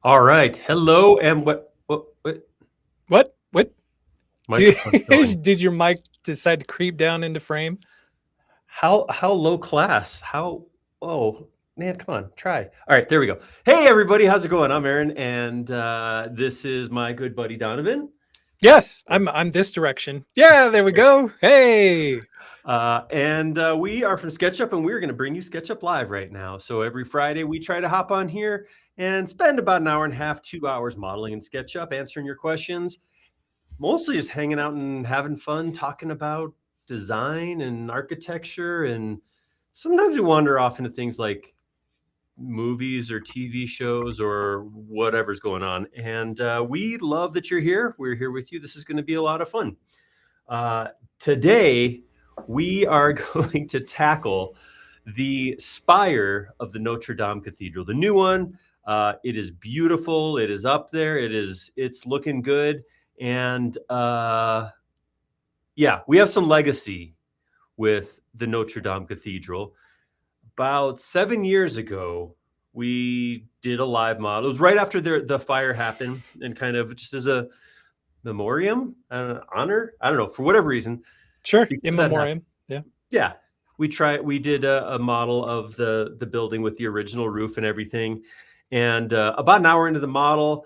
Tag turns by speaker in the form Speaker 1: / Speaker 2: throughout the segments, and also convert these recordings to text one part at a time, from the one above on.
Speaker 1: All right. Hello, and what
Speaker 2: What?
Speaker 1: microphone's going?
Speaker 2: Did your mic decide to creep down into frame?
Speaker 1: How low class? How oh man, come on, try. All right, there we go. Hey everybody, how's it going? I'm Aaron, and this is my good buddy Donovan.
Speaker 2: Yes, I'm this direction. Yeah, there we go. Hey.
Speaker 1: And we are from SketchUp, and we're going to bring you SketchUp Live right now. So every Friday, we try to hop on here and spend about an hour and a half, 2 hours modeling in SketchUp, answering your questions. Mostly just hanging out and having fun, talking about design and architecture. And sometimes we wander off into things like movies or TV shows or whatever's going on. And we love that you're here. We're here with you. This is going to be a lot of fun. Today, we are going to tackle the spire of the Notre Dame Cathedral, the new one. It is beautiful. It is up there. It's looking good. And yeah, we have some legacy with the Notre Dame Cathedral. About 7 years ago, we did a live model. It was right after the fire happened, and kind of just as a memoriam, honor, I don't know, for whatever reason.
Speaker 2: Sure, in
Speaker 1: Because that
Speaker 2: memoriam. Yeah.
Speaker 1: Yeah, we did a model of the building with the original roof and everything. And about an hour into the model,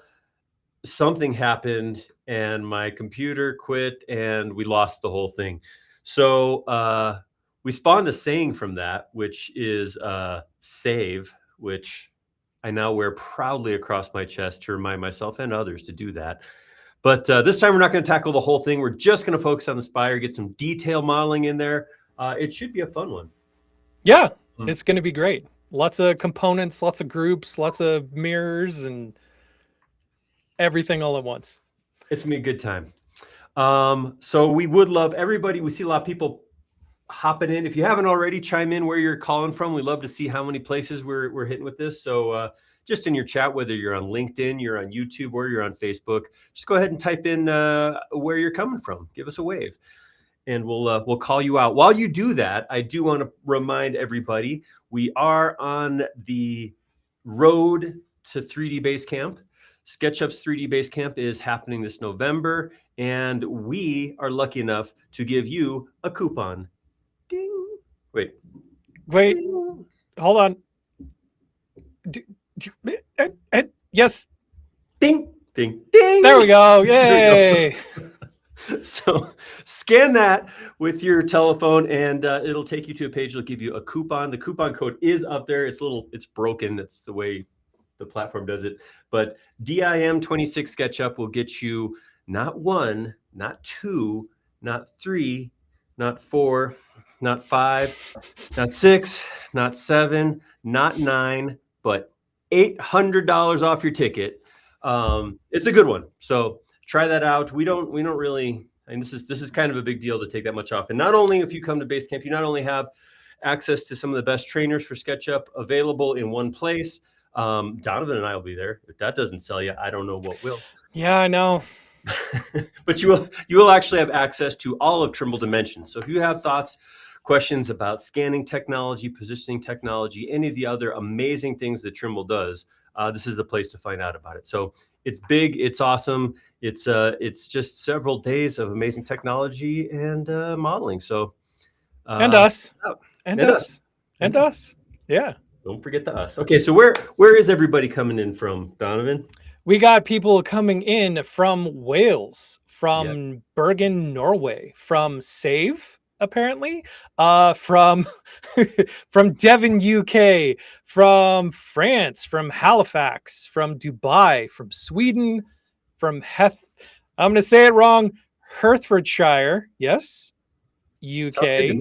Speaker 1: something happened and my computer quit and we lost the whole thing. So we spawned a saying from that, which is save, which I now wear proudly across my chest to remind myself and others to do that. But this time we're not going to tackle the whole thing. We're just going to focus on the spire, get some detail modeling in there. It should be a fun one.
Speaker 2: Yeah, it's going to be great. Lots of components, lots of groups, lots of mirrors, and everything all at once.
Speaker 1: It's going to be a good time. So we would love everybody. We see a lot of people hopping in. If you haven't already, chime in where you're calling from. We love to see how many places we're hitting with this. So just in your chat, whether you're on LinkedIn, you're on YouTube, or you're on Facebook, just go ahead and type in where you're coming from. Give us a wave, and we'll call you out. While you do that, I do want to remind everybody we are on the road to 3D Basecamp. SketchUp's 3D Basecamp is happening this November, and we are lucky enough to give you a coupon. Ding. Wait.
Speaker 2: Ding. Hold on. Yes.
Speaker 1: Ding, ding, ding.
Speaker 2: There we go. Yay.
Speaker 1: So scan that with your telephone and it'll take you to a page. It'll give you a coupon. The coupon code is up there. It's broken. It's the way the platform does it. But DIM26 SketchUp will get you not one, not two, not three, not four, not five, not six, not seven, not nine, but $800 off your ticket. It's a good one. So try that out. We don't really, and this is kind of a big deal to take that much off. And not only if you come to Basecamp, you not only have access to some of the best trainers for SketchUp available in one place. Donovan and I will be there. If that doesn't sell you, I don't know what will.
Speaker 2: Yeah, I know.
Speaker 1: But you will actually have access to all of Trimble Dimensions. So if you have thoughts, questions about scanning technology, positioning technology, any of the other amazing things that Trimble does, this is the place to find out about it. So it's big, it's awesome. It's just several days of amazing technology and modeling. So
Speaker 2: and us. Yeah.
Speaker 1: Don't forget the us. Okay, so where is everybody coming in from, Donovan?
Speaker 2: We got people coming in from Wales, from Bergen, Norway, from Save, apparently, from Devon, UK, from France, from Halifax, from Dubai, from Sweden, from I'm going to say it wrong, Hertfordshire, yes, UK,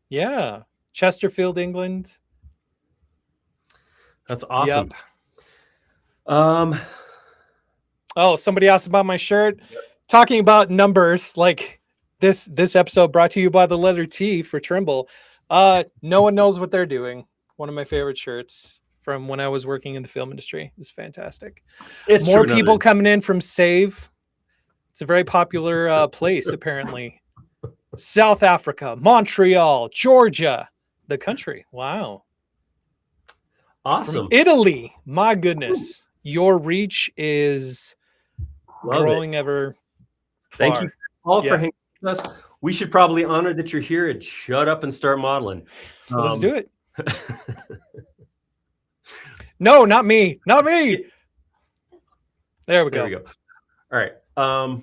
Speaker 2: yeah, Chesterfield, England.
Speaker 1: That's awesome.
Speaker 2: Yep. Oh, somebody asked about my shirt. Yep. Talking about numbers, like this episode brought to you by the letter T for Trimble. No one knows what they're doing. One of my favorite shirts from when I was working in the film industry. It's fantastic. It's more people coming in from Save. It's a very popular place, apparently. South Africa, Montreal, Georgia, the country. Wow.
Speaker 1: Awesome.
Speaker 2: From Italy, my goodness. your reach is
Speaker 1: Love
Speaker 2: growing
Speaker 1: it.
Speaker 2: ever
Speaker 1: Thank you
Speaker 2: far.
Speaker 1: all for
Speaker 2: Yeah.
Speaker 1: hanging with us. We should probably honor that you're here and shut up and start modeling.
Speaker 2: Let's do it. No, not me. Not me. There we
Speaker 1: There
Speaker 2: go.
Speaker 1: we go. All right.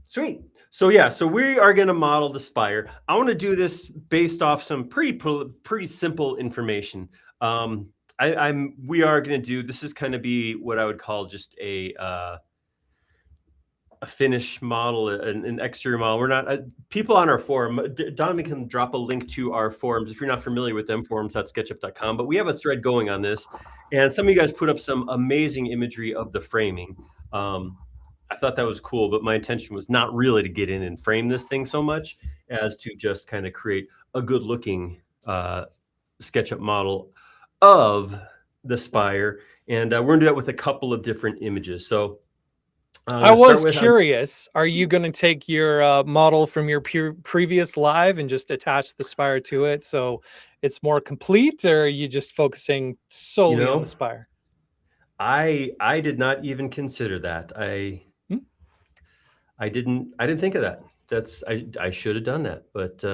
Speaker 1: Sweet. So yeah, so we are going to model the spire. I want to do this based off some pretty simple information. We are going to do, this is kind of be what I would call just a finish model, an exterior model. We're not people on our forum. Donovan can drop a link to our forums if you're not familiar with them. Forums.sketchup.com. But we have a thread going on this, and some of you guys put up some amazing imagery of the framing. I thought that was cool, but my intention was not really to get in and frame this thing so much as to just kind of create a good looking SketchUp model of the spire. And we're gonna do that with a couple of different images. So
Speaker 2: I was curious, are you going to take your model from your previous live and just attach the spire to it so it's more complete, or are you just focusing solely on the spire?
Speaker 1: I did not even consider that. I didn't think of that. I should have done that, but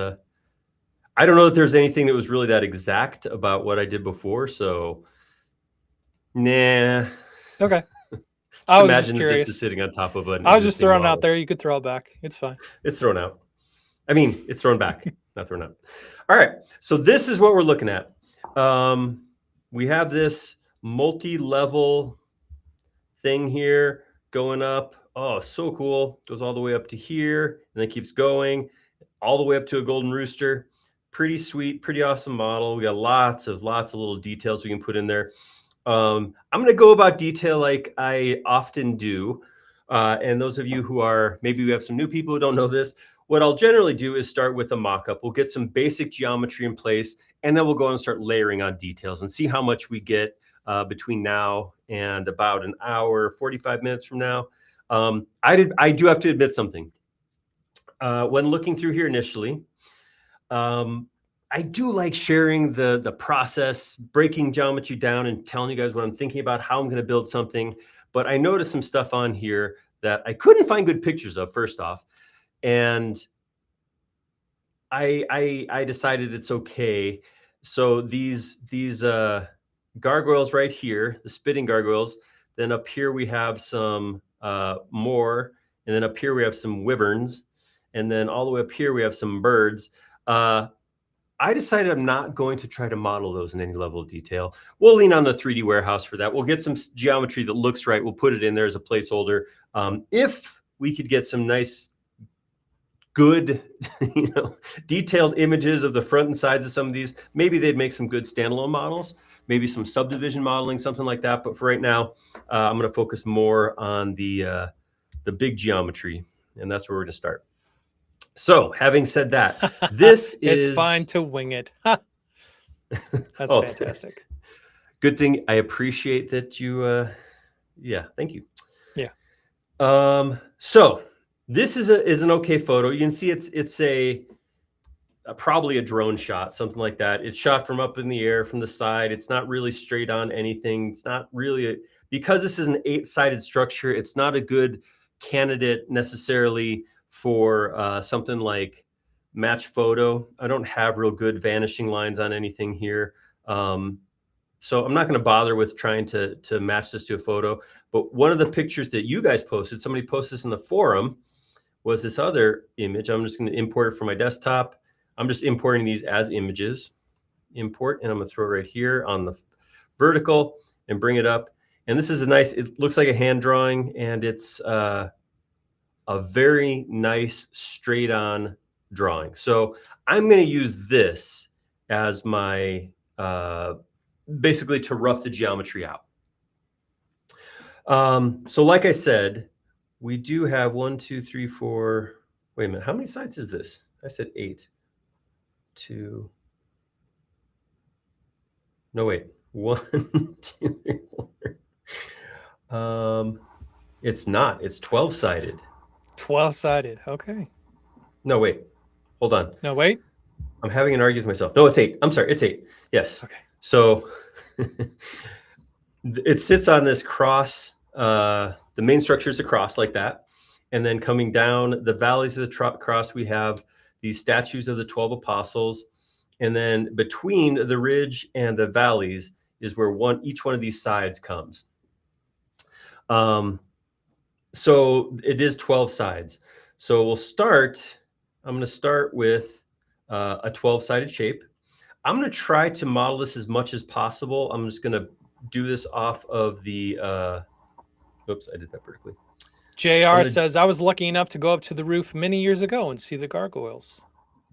Speaker 1: I don't know that there's anything that was really that exact about what I did before. So, nah.
Speaker 2: Okay.
Speaker 1: I was imagine that this is sitting on top of an.
Speaker 2: I was just throwing it out there. You could throw it back. It's fine.
Speaker 1: It's thrown out. I mean, it's thrown back, not thrown out. All right. So this is what we're looking at. We have this multi-level thing here going up. Oh, so cool. Goes all the way up to here, and then keeps going all the way up to a golden rooster. Pretty sweet, pretty awesome model. We got lots of little details we can put in there. I'm going to go about detail like I often do. And those of you who are, maybe we have some new people who don't know this, what I'll generally do is start with a mock-up. We'll get some basic geometry in place, and then we'll go and start layering on details and see how much we get between now and about an hour, 45 minutes from now. I do have to admit something. When looking through here initially, I do like sharing the process, breaking geometry down and telling you guys what I'm thinking about, how I'm going to build something. But I noticed some stuff on here that I couldn't find good pictures of, first off. And I decided it's okay. So these gargoyles right here, the spitting gargoyles, then up here we have some more, and then up here we have some wyverns, and then all the way up here we have some birds. I decided I'm not going to try to model those in any level of detail. We'll lean on the 3D warehouse for that. We'll get some geometry that looks right. We'll put it in there as a placeholder. If we could get some nice, good, detailed images of the front and sides of some of these, maybe they'd make some good standalone models, maybe some subdivision modeling, something like that. But for right now, I'm going to focus more on the big geometry, and that's where we're going to start. So, having said that, this is...
Speaker 2: It's fine to wing it. That's fantastic.
Speaker 1: Good thing. I appreciate that you... yeah, thank you.
Speaker 2: Yeah.
Speaker 1: So, this is an okay photo. You can see it's probably a drone shot, something like that. It's shot from up in the air, from the side. It's not really straight on anything. It's not really... because this is an 8-sided structure, it's not a good candidate necessarily for something like match photo. I don't have real good vanishing lines on anything here. So I'm not going to bother with trying to match this to a photo. But one of the pictures that you guys posted, somebody posted this in the forum, was this other image. I'm just going to import it from my desktop. I'm just importing these as images. Import, and I'm going to throw it right here on the vertical and bring it up. And this is it looks like a hand drawing, and it's a very nice straight on drawing. So I'm going to use this as my, basically to rough the geometry out. So like I said, we do have 1, 2, 3, 4, wait a minute. How many sides is this? I said 8, 2, no, wait, 1, 2, 3, 4. It's not, it's 12-sided.
Speaker 2: 12-sided. Okay.
Speaker 1: No, wait. Hold on.
Speaker 2: No, wait.
Speaker 1: I'm having an argument with myself. No, it's 8. I'm sorry. It's 8. Yes.
Speaker 2: Okay.
Speaker 1: So It sits on this cross. The main structure is a cross like that. And then coming down the valleys of the cross, we have these statues of the 12 apostles. And then between the ridge and the valleys is where each one of these sides comes. So it is 12 sides. So I'm going to start with a 12-sided shape. I'm going to try to model this as much as possible. I'm just going to do this off of the, oops, I did that vertically.
Speaker 2: JR says, I was lucky enough to go up to the roof many years ago and see the gargoyles.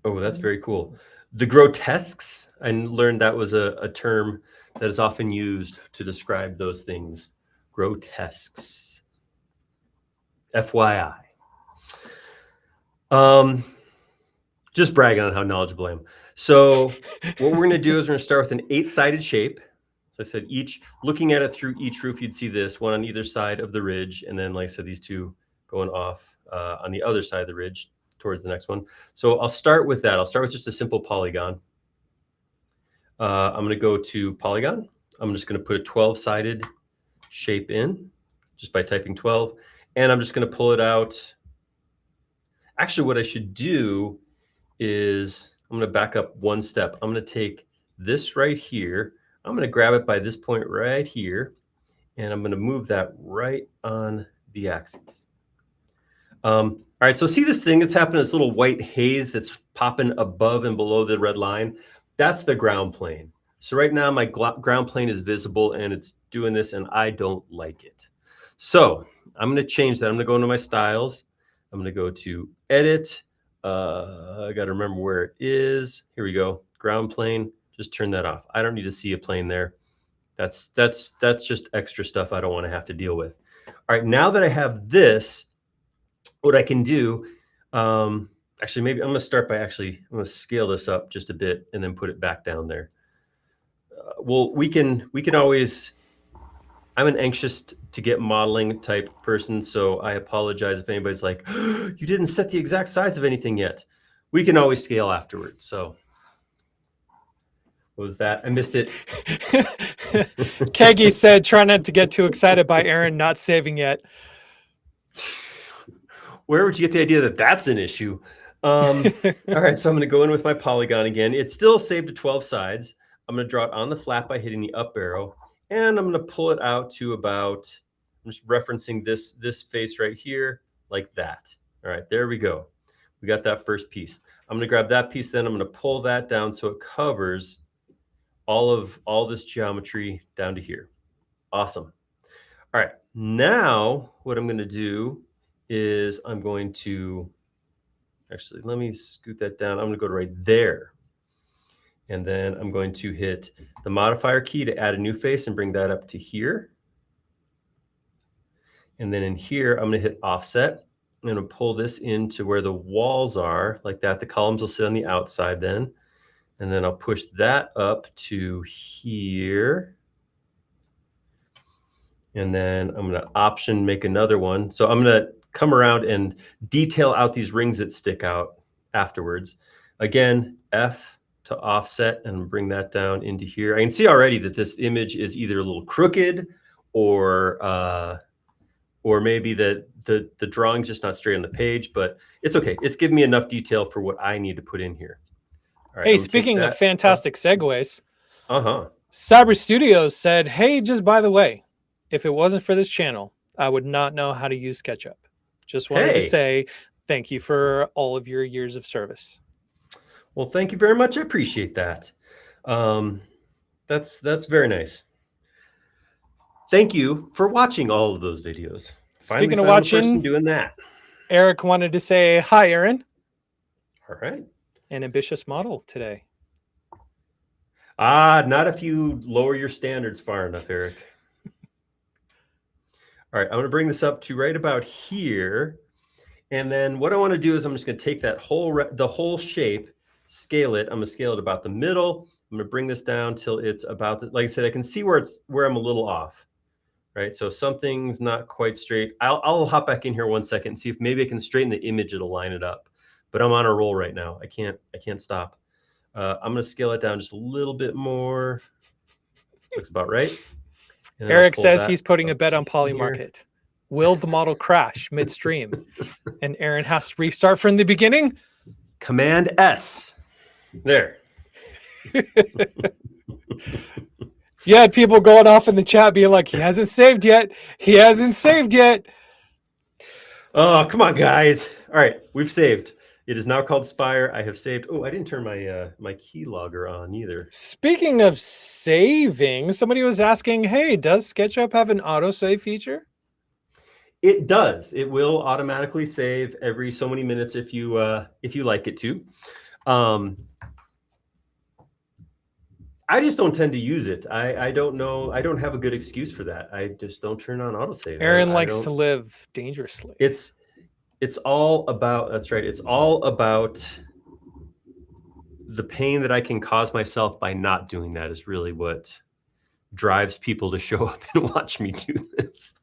Speaker 1: Oh, that's very cool. The grotesques, I learned that was a term that is often used to describe those things. Grotesques. FYI. Just bragging on how knowledgeable I am. So what we're going to do is we're going to start with an 8-sided shape. So I said looking at it through each roof, you'd see this one on either side of the ridge. And then, like I said, these two going off on the other side of the ridge towards the next one. So I'll start with that. I'll start with just a simple polygon. I'm going to go to polygon. I'm just going to put a 12-sided shape in just by typing 12. And I'm just going to pull it out. Actually, what I should do is I'm going to back up one step. I'm going to take this right here. I'm going to grab it by this point right here. And I'm going to move that right on the axis. All right, so see this thing that's happening, this little white haze that's popping above and below the red line? That's the ground plane. So right now my ground plane is visible and it's doing this and I don't like it. So I'm going to change that. I'm going to go into my styles. I'm going to go to edit. I got to remember where it is. Here we go. Ground plane. Just turn that off. I don't need to see a plane there. That's just extra stuff I don't want to have to deal with. All right, now that I have this, what I can do, actually, maybe I'm going to start by I'm going to scale this up just a bit and then put it back down there. Well, we can always, I'm an anxious to get modeling type person, so I apologize if anybody's like, oh, you didn't set the exact size of anything yet. We can always scale afterwards. So what was that? I missed it.
Speaker 2: Keggy said, try not to get too excited by Aaron not saving yet.
Speaker 1: Where would you get the idea that that's an issue? All right, so I'm going to go in with my polygon again. It's still saved to 12 sides. I'm going to draw it on the flat by hitting the up arrow, and I'm going to pull it out to about, I'm just referencing this face right here, like that. All right, there we go. We got that first piece. I'm going to grab that piece, then I'm going to pull that down so it covers all this geometry down to here. Awesome. All right, now what I'm going to do is I'm going to, actually, let me scoot that down. I'm going to go to right there. And then I'm going to hit the modifier key to add a new face and bring that up to here. And then in here, I'm going to hit offset. I'm going to pull this into where the walls are, like that. The columns will sit on the outside then. And then I'll push that up to here. And then I'm going to option make another one. So I'm going to come around and detail out these rings that stick out afterwards. Again, F to offset and bring that down into here. I can see already that this image is either a little crooked or maybe the drawing's just not straight on the page, but it's okay. It's giving me enough detail for what I need to put in here. All right,
Speaker 2: hey, speaking of fantastic segues, Cyber Studios said, hey, just by the way, if it wasn't for this channel, I would not know how to use SketchUp. Just wanted to say thank you for all of your years of service.
Speaker 1: Well, thank you very much. I appreciate that. That's very nice. Thank you for watching all of those videos.
Speaker 2: Speaking of watching,
Speaker 1: doing that.
Speaker 2: Eric wanted to say hi, Aaron.
Speaker 1: All right.
Speaker 2: An ambitious model today.
Speaker 1: Not if you lower your standards far enough, Eric. All right, I'm going to bring this up to right about here. And then what I want to do is I'm just going to take that the whole shape, scale it. I'm going to scale it about the middle. I'm going to bring this down till it's about, like I said, I can see where I'm a little off, right? So something's not quite straight. I'll hop back in here one second and see if maybe I can straighten the image. It'll line it up. But I'm on a roll right now. I can't stop. I'm going to scale it down just a little bit more. Looks about right. And then I'll
Speaker 2: Eric
Speaker 1: pull
Speaker 2: says
Speaker 1: that
Speaker 2: he's putting a
Speaker 1: up
Speaker 2: bet
Speaker 1: to
Speaker 2: on
Speaker 1: here.
Speaker 2: Polymarket. Will the model crash midstream? And Aaron has to restart from the beginning.
Speaker 1: Command S. There.
Speaker 2: You had people going off in the chat being like, he hasn't saved yet. He hasn't saved yet.
Speaker 1: Oh, come on, guys. All right, we've saved. It is now called Spire. I have saved. Oh, I didn't turn my my keylogger on either.
Speaker 2: Speaking of saving, somebody was asking, hey, does SketchUp have an autosave feature?
Speaker 1: It does. It will automatically save every so many minutes if you like it to. I just don't tend to use it. I don't know. I don't have a good excuse for that. I just don't turn on autosave.
Speaker 2: Aaron likes to live dangerously.
Speaker 1: It's all about, that's right. It's all about the pain that I can cause myself by not doing that is really what drives people to show up and watch me do this.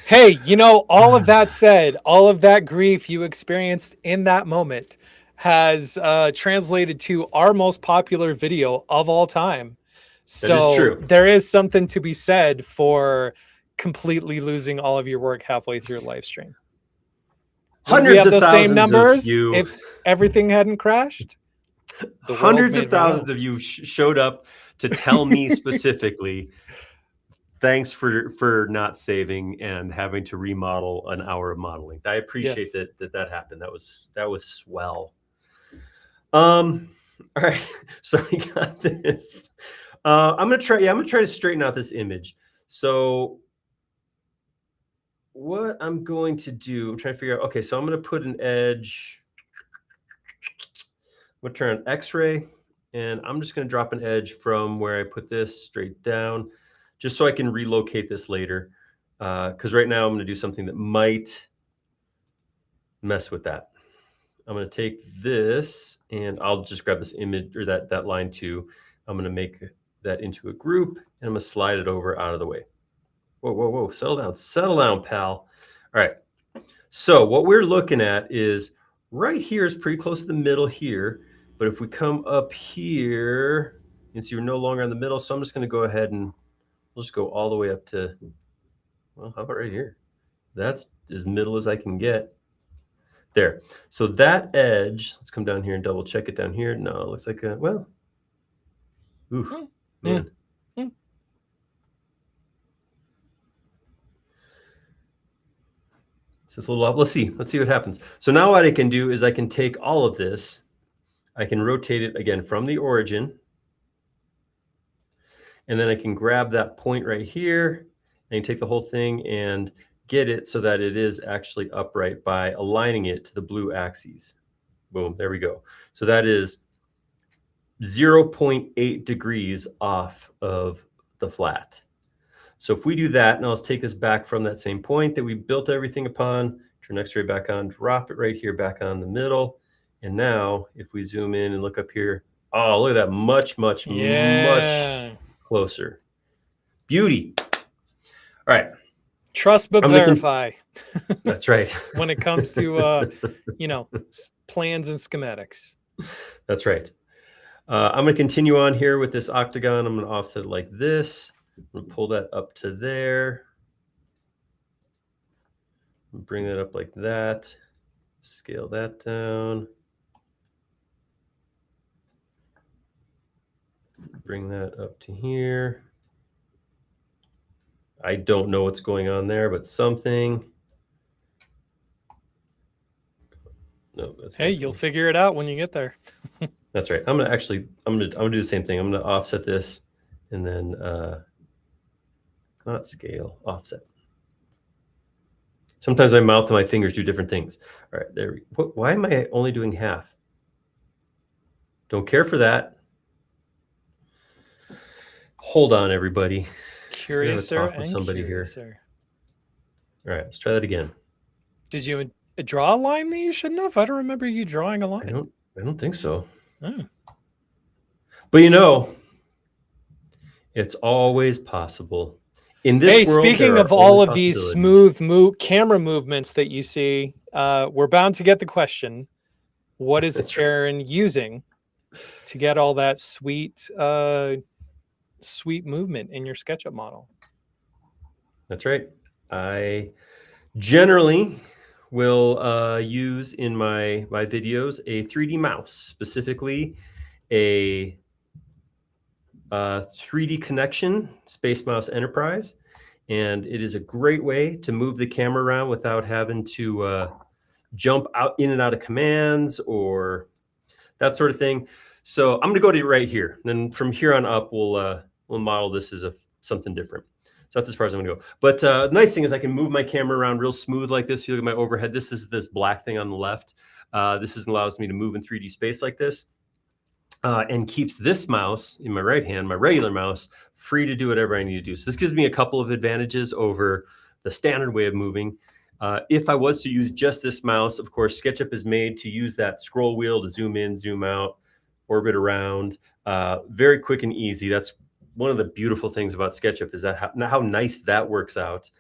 Speaker 2: Hey, you know, all of that said, all of that grief you experienced in that moment has translated to our most popular video of all time. So
Speaker 1: that is true.
Speaker 2: There is something to be said for completely losing all of your work halfway through a live stream.
Speaker 1: Hundreds of thousands
Speaker 2: same numbers
Speaker 1: of you,
Speaker 2: if everything hadn't crashed.
Speaker 1: Hundreds of thousands of you showed up to tell me specifically, thanks for not saving and having to remodel an hour of modeling. I appreciate that happened. That was swell. All right, so we got this. I'm gonna try to straighten out this image. So what I'm going to do, I'm trying to figure out, okay, so I'm gonna put an edge. I'm gonna turn on X-ray, and I'm just gonna drop an edge from where I put this straight down, just so I can relocate this later. Because right now I'm gonna do something that might mess with that. I'm gonna take this, and I'll just grab this image or that line too. I'm gonna make that into a group, and I'm gonna slide it over out of the way. Whoa, whoa, whoa, settle down, pal. All right, so what we're looking at is right here is pretty close to the middle here, but if we come up here, you can see we're no longer in the middle, so I'm just gonna go ahead and we'll just go all the way up to, well, how about right here? That's as middle as I can get. There. So that edge, let's come down here and double check it down here. No, it looks like a, well, ooh, man. So it's a little off. Let's see what happens. So now what I can do is I can take all of this, I can rotate it again from the origin, and then I can grab that point right here and take the whole thing and get it so that it is actually upright by aligning it to the blue axes. Boom, there we go. So that is 0.8 degrees off of the flat. So if we do that, now let's take this back from that same point that we built everything upon, turn X-ray back on, drop it right here back on the middle. And now if we zoom in and look up here, oh, look at that, much closer. Beauty. All right.
Speaker 2: Trust but verify.
Speaker 1: That's right.
Speaker 2: When it comes to, plans and schematics.
Speaker 1: That's right. I'm going to continue on here with this octagon. I'm going to offset it like this. I'm going to pull that up to there. Bring that up like that. Scale that down. Bring that up to here. I don't know what's going on there, but something. No, that's
Speaker 2: hey, you'll figure it out when you get there.
Speaker 1: That's right. I'm gonna do the same thing. I'm gonna offset this, and then not scale, offset. Sometimes my mouth and my fingers do different things. All right, there. Why am I only doing half? Don't care for that. Hold on, everybody.
Speaker 2: Curiouser and
Speaker 1: somebody
Speaker 2: curiouser.
Speaker 1: All right, let's try that again.
Speaker 2: Did you draw a line that you shouldn't have? I don't remember you drawing a line.
Speaker 1: I don't think so.
Speaker 2: Oh.
Speaker 1: But it's always possible. In this world,
Speaker 2: speaking of all of these smooth camera movements that you see, we're bound to get the question, what is Aaron using to get all that sweet movement in your SketchUp model?
Speaker 1: That's right. I generally will use in my videos a 3D mouse, specifically a 3D Connection Space Mouse Enterprise, and it is a great way to move the camera around without having to jump out in and out of commands or that sort of thing. So I'm going to go to right here. Then from here on up, we'll model this as something different. So that's as far as I'm going to go. But the nice thing is I can move my camera around real smooth like this. If you look at my overhead, this is this black thing on the left. This allows me to move in 3D space like this. And keeps this mouse in my right hand, my regular mouse, free to do whatever I need to do. So this gives me a couple of advantages over the standard way of moving. If I was to use just this mouse, of course, SketchUp is made to use that scroll wheel to zoom in, zoom out, orbit around. Very quick and easy. That's one of the beautiful things about SketchUp, is that how nice that works out.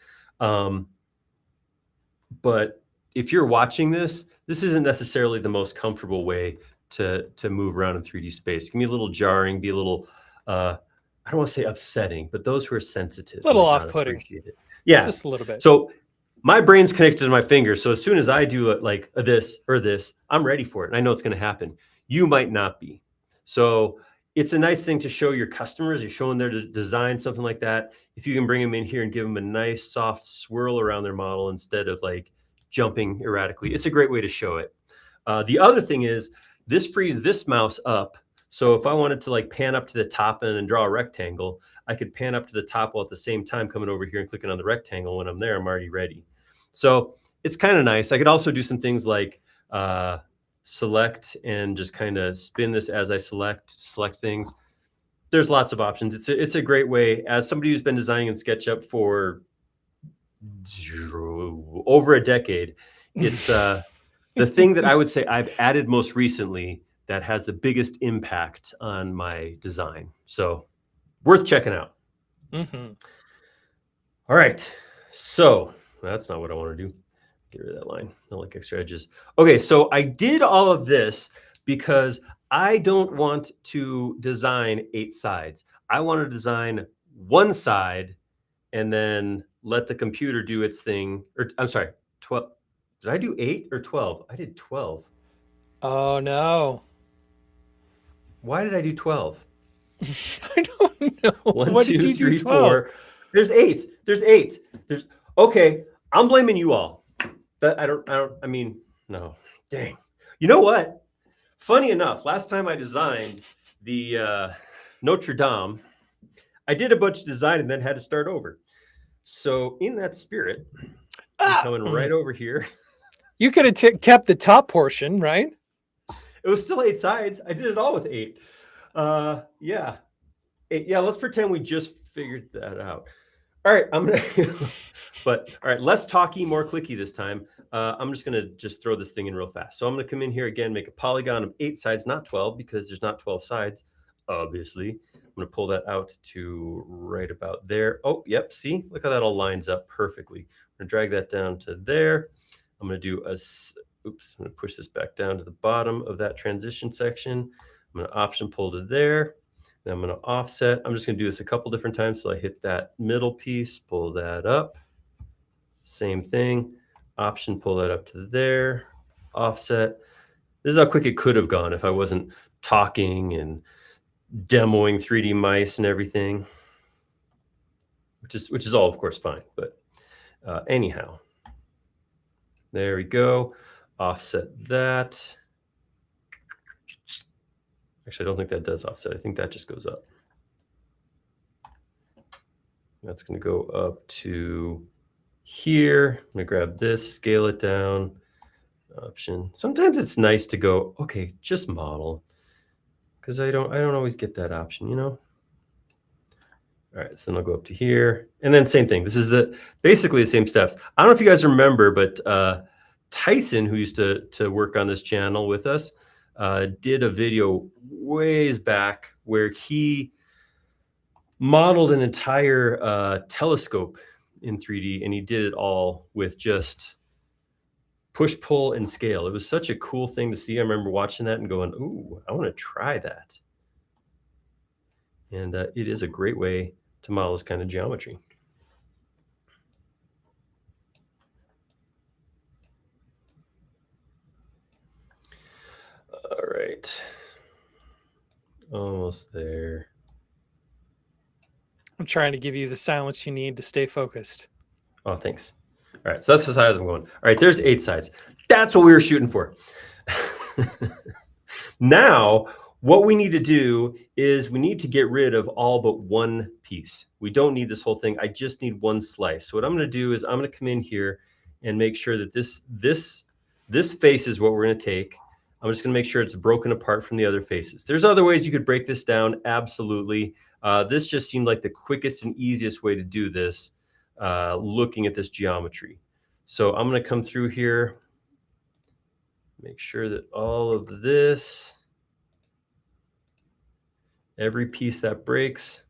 Speaker 1: But if you're watching this isn't necessarily the most comfortable way to move around in 3D space. It can be a little jarring, be a little, I don't want to say upsetting, but those who are sensitive,
Speaker 2: A little off-putting.
Speaker 1: Yeah,
Speaker 2: Just a little bit.
Speaker 1: So my brain's connected to my finger. So as soon as I do like this or this, I'm ready for it. And I know it's going to happen. You might not be. So it's a nice thing to show your customers. You're showing their design, something like that. If you can bring them in here and give them a nice soft swirl around their model instead of like jumping erratically, it's a great way to show it. The other thing is this frees this mouse up. So if I wanted to like pan up to the top and then draw a rectangle, I could pan up to the top while at the same time coming over here and clicking on the rectangle. When I'm there, I'm already ready. So it's kind of nice. I could also do some things like select and just kind of spin this as I select things. There's lots of options. It's a great way. As somebody who's been designing in SketchUp for over a decade, it's the thing that I would say I've added most recently that has the biggest impact on my design. So worth checking out.
Speaker 2: Mm-hmm.
Speaker 1: All right. So that's not what I want to do. Get rid of that line. I don't like extra edges. Okay. So I did all of this because I don't want to design 8 sides. I want to design one side and then let the computer do its thing. Or I'm sorry, 12. Did I do 8 or 12? I did 12.
Speaker 2: Oh no.
Speaker 1: Why did I do 12?
Speaker 2: I don't know.
Speaker 1: 1,
Speaker 2: What
Speaker 1: 2,
Speaker 2: did you do
Speaker 1: 3,
Speaker 2: 12?
Speaker 1: 4. There's 8. There's 8. There's okay. I'm blaming you all. That I mean, no. Dang. You know what? Funny enough, last time I designed the Notre Dame, I did a bunch of design and then had to start over. So in that spirit, I'm coming right over here.
Speaker 2: You could have kept the top portion, right?
Speaker 1: It was still 8 sides. I did it all with 8. Yeah. Yeah, let's pretend we just figured that out. All right, I'm gonna but all right, less talky, more clicky this time. I'm just gonna throw this thing in real fast. So I'm gonna come in here again, make a polygon of 8 sides, not 12, because there's not 12 sides, obviously. I'm gonna pull that out to right about there. Oh, yep, see, look how that all lines up perfectly. I'm gonna drag that down to there. I'm gonna do oops, I'm gonna push this back down to the bottom of that transition section. I'm gonna option pull to there. Then I'm going to offset. I'm just going to do this a couple different times. So I hit that middle piece, pull that up. Same thing. Option, pull that up to there. Offset. This is how quick it could have gone if I wasn't talking and demoing 3D mice and everything, which is all, of course, fine. But anyhow, there we go. Offset that. Actually, I don't think that does offset. I think that just goes up. That's going to go up to here. I'm going to grab this, scale it down. Option. Sometimes it's nice to go, okay, just model, because I don't always get that option, you know. All right, so then I'll go up to here, and then same thing. This is basically the same steps. I don't know if you guys remember, but Tyson, who used to work on this channel with us, did a video ways back where he modeled an entire telescope in 3D, and he did it all with just push, pull, and scale. It was such a cool thing to see. I remember watching that and going, ooh, I want to try that. And it is a great way to model this kind of geometry. right. Almost there.
Speaker 2: I'm trying to give you the silence you need to stay focused.
Speaker 1: Oh, thanks. All right, so that's the size I'm going. All right, there's 8 sides. That's what we were shooting for. Now, what we need to do is we need to get rid of all but one piece. We don't need this whole thing. I just need one slice. So what I'm going to do is I'm going to come in here and make sure that this face is what we're going to take. I'm just going to make sure it's broken apart from the other faces. There's other ways you could break this down. Absolutely. This just seemed like the quickest and easiest way to do this, looking at this geometry. So I'm going to come through here, make sure that all of this, every piece that breaks.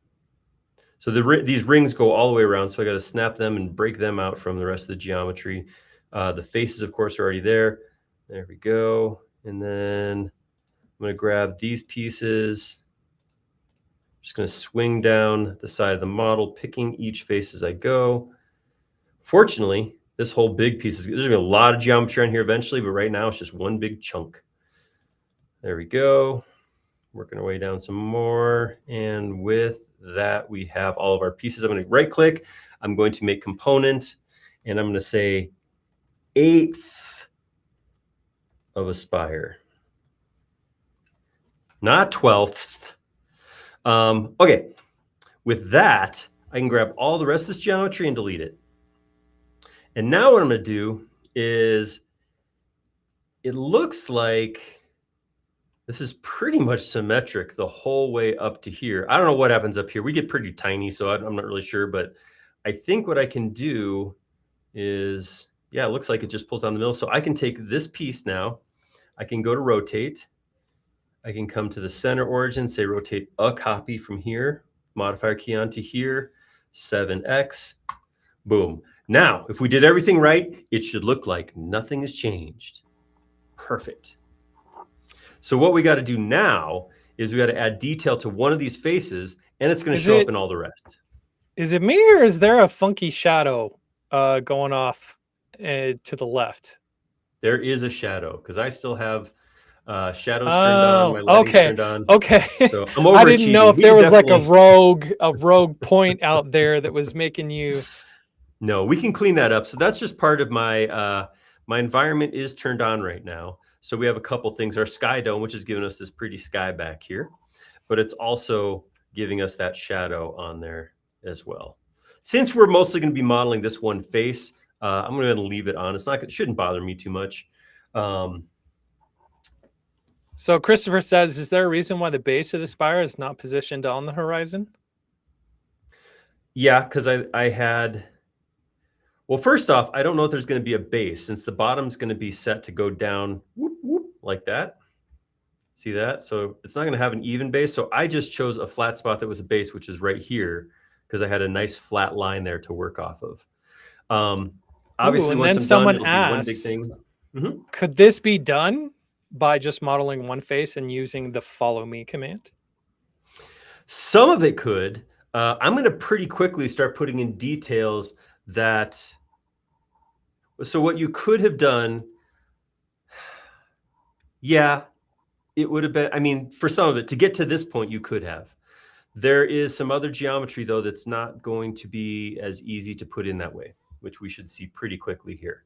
Speaker 1: So these rings go all the way around. So I got to snap them and break them out from the rest of the geometry. The faces, of course, are already there. There we go. And then I'm going to grab these pieces. Just going to swing down the side of the model, picking each face as I go. Fortunately, this whole big piece there's going to be a lot of geometry on here eventually, but right now it's just one big chunk. There we go. Working our way down some more. And with that, we have all of our pieces. I'm going to right click. I'm going to make component, and I'm going to say 1/8 of a spire, not 12th. Okay. With that, I can grab all the rest of this geometry and delete it. And now what I'm going to do is, it looks like this is pretty much symmetric the whole way up to here. I don't know what happens up here. We get pretty tiny, so I'm not really sure. But I think what I can do is, yeah, it looks like it just pulls down the middle. So I can take this piece now. I can go to rotate. I can come to the center origin, say rotate a copy from here, modifier key onto here, 7x, boom. Now, if we did everything right, it should look like nothing has changed. Perfect. So what we got to do now is we got to add detail to one of these faces, and it's going to show up in all the rest.
Speaker 2: Is it me, or is there a funky shadow going off to the left?
Speaker 1: There is a shadow because I still have shadows turned on. My lighting's turned on.
Speaker 2: Okay.
Speaker 1: So I'm overachieving.
Speaker 2: I didn't know if there was like a rogue point out there that was making you.
Speaker 1: No, we can clean that up. So that's just part of my my environment is turned on right now. So we have a couple things. Our sky dome, which is giving us this pretty sky back here, but it's also giving us that shadow on there as well. Since we're mostly going to be modeling this one face, I'm going to leave it on. It shouldn't bother me too much.
Speaker 2: So Christopher says, is there a reason why the base of the spire is not positioned on the horizon?
Speaker 1: Yeah, because I had... Well, first off, I don't know if there's going to be a base, since the bottom's going to be set to go down whoop, whoop, like that. See that? So it's not going to have an even base. So I just chose a flat spot that was a base, which is right here, because I had a nice flat line there to work off of. Obviously,
Speaker 2: and then someone asked, could this be done by just modeling one face and using the follow me command?
Speaker 1: Some of it could. I'm going to pretty quickly start putting in details that... So what you could have done, yeah, it would have been, I mean, for some of it, to get to this point, you could have. There is some other geometry, though, that's not going to be as easy to put in that way, which we should see pretty quickly here.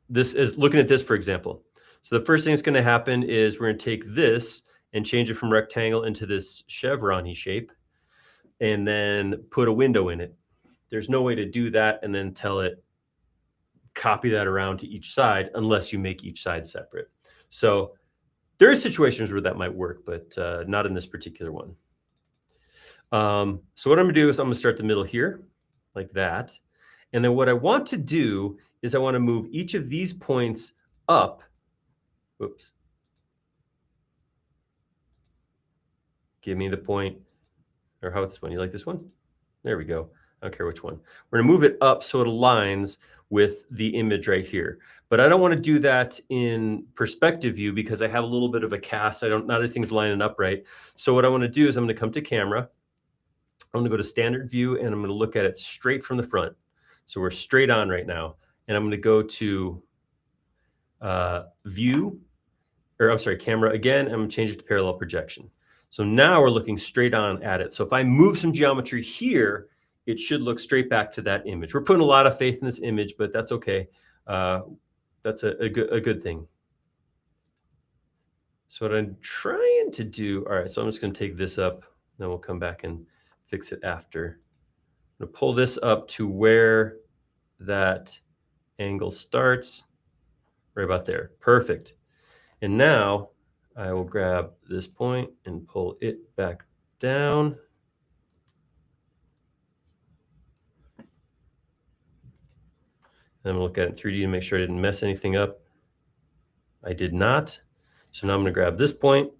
Speaker 1: This is looking at this, for example. So the first thing that's going to happen is we're going to take this and change it from rectangle into this chevron-y shape, and then put a window in it. There's no way to do that and then tell it, copy that around to each side, unless you make each side separate. So there are situations where that might work, but not in this particular one. So what I'm going to do is I'm going to start the middle here, like that. And then what I want to do is I want to move each of these points up. Whoops. Give me the point. Or how about this one? You like this one? There we go. I don't care which one. We're going to move it up so it aligns with the image right here. But I don't want to do that in perspective view because I have a little bit of a cast. Not everything's lining up right. So what I want to do is I'm going to come to camera. I'm going to go to standard view, and I'm going to look at it straight from the front. So we're straight on right now. And I'm going to go to view, or I'm sorry, camera again. I'm going to change it to parallel projection. So now we're looking straight on at it. So if I move some geometry here, it should look straight back to that image. We're putting a lot of faith in this image, but that's okay. That's a good thing. So what I'm trying to do, all right, so I'm just going to take this up, then we'll come back and fix it after. I'm going to pull this up to where that angle starts, right about there. Perfect. And now I will grab this point and pull it back down. And I'm going to look at it in 3D to make sure I didn't mess anything up. I did not. So now I'm going to grab this point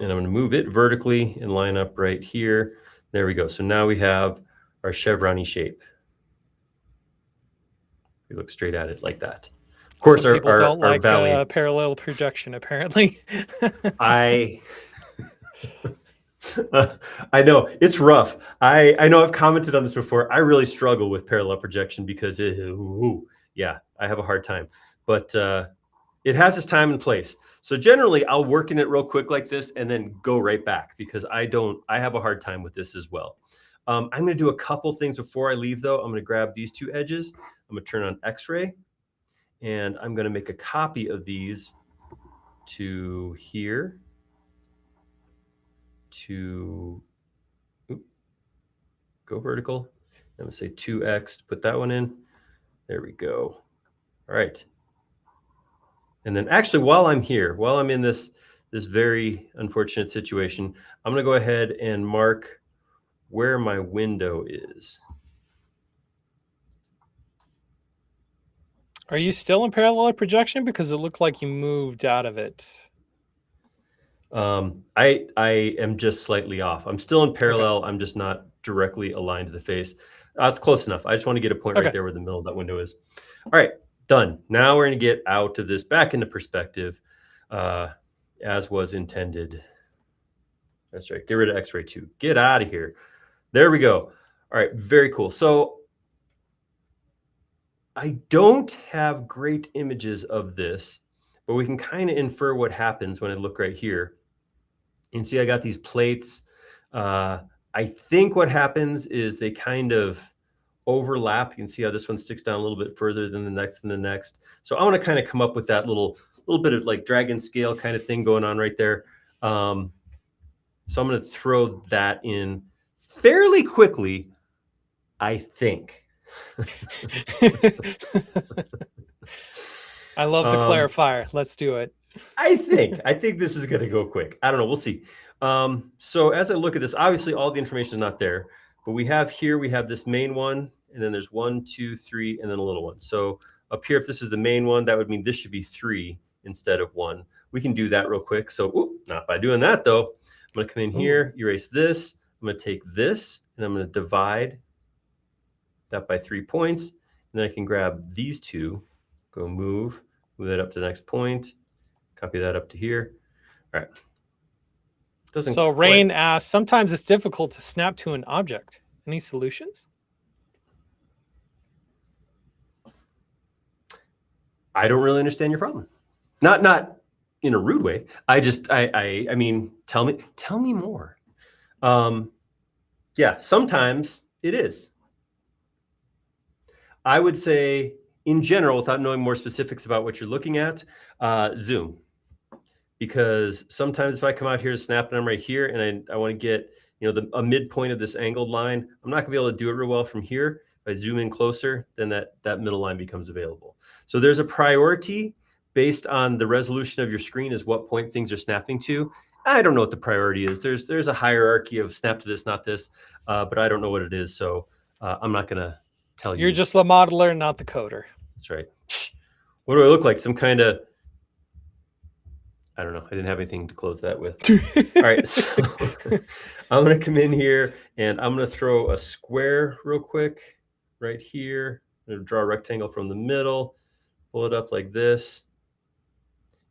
Speaker 1: and I'm going to move it vertically and line up right here. There we go. So now we have our chevron-y shape. We look straight at it like that. Of course,
Speaker 2: some people don't like
Speaker 1: valley.
Speaker 2: Parallel projection, apparently.
Speaker 1: I know it's rough. I know I've commented on this before. I really struggle with parallel projection because yeah, I have a hard time. But it has its time and place. So generally, I'll work in it real quick like this and then go right back because I have a hard time with this as well. I'm going to do a couple things before I leave, though. I'm going to grab these two edges. I'm going to turn on X-ray, and I'm going to make a copy of these to here, to go vertical. I'm going to say 2X to put that one in. There we go. All right. And then actually, while I'm here, while I'm in this very unfortunate situation, I'm going to go ahead and mark where my window is.
Speaker 2: Are you still in parallel projection? Because it looked like you moved out of it.
Speaker 1: I am just slightly off. I'm still in parallel.
Speaker 2: Okay.
Speaker 1: I'm just not directly aligned to the face. That's close enough. I just want to get a point right there where the middle of that window is. All right, done. Now we're going to get out of this back into perspective as was intended. That's right. Get rid of X-ray 2. Get out of here. There we go. All right, very cool. So I don't have great images of this, but we can kind of infer what happens when I look right here. And see, I got these plates. I think what happens is they kind of overlap. You can see how this one sticks down a little bit further than the next and the next. So I want to kind of come up with that little bit of like dragon scale kind of thing going on right there. So I'm going to throw that in fairly quickly, I think.
Speaker 2: I love the clarifier. Let's do it.
Speaker 1: I think this is going to go quick. I don't know. We'll see. So as I look at this, obviously all the information is not there, but we have this main one, and then there's 1, 2, 3, and then a little one. So up here, if this is the main one, that would mean this should be 3 instead of 1. We can do that real quick. So not by doing that though. I'm going to come in here, erase this. I'm going to take this and I'm going to divide that by 3 points. And then I can grab these two, go move that up to the next point. Copy that up to here. All right.
Speaker 2: So Rain asks, sometimes it's difficult to snap to an object. Any solutions?
Speaker 1: I don't really understand your problem. Not in a rude way. I mean, tell me more. Yeah, sometimes it is. I would say in general, without knowing more specifics about what you're looking at, zoom. Because sometimes if I come out here to snap and I'm right here and I want to get a midpoint of this angled line, I'm not going to be able to do it real well from here. If I zoom in closer, then that middle line becomes available. So there's a priority based on the resolution of your screen is what point things are snapping to. I don't know what the priority is. There's a hierarchy of snap to this, not this, but I don't know what it is. So I'm not going to tell you.
Speaker 2: You're just the modeler, not the coder.
Speaker 1: That's right. What do I look like? Some kind of, I don't know. I didn't have anything to close that with. All right. So I'm going to come in here and I'm going to throw a square real quick right here. I'm going to draw a rectangle from the middle, pull it up like this.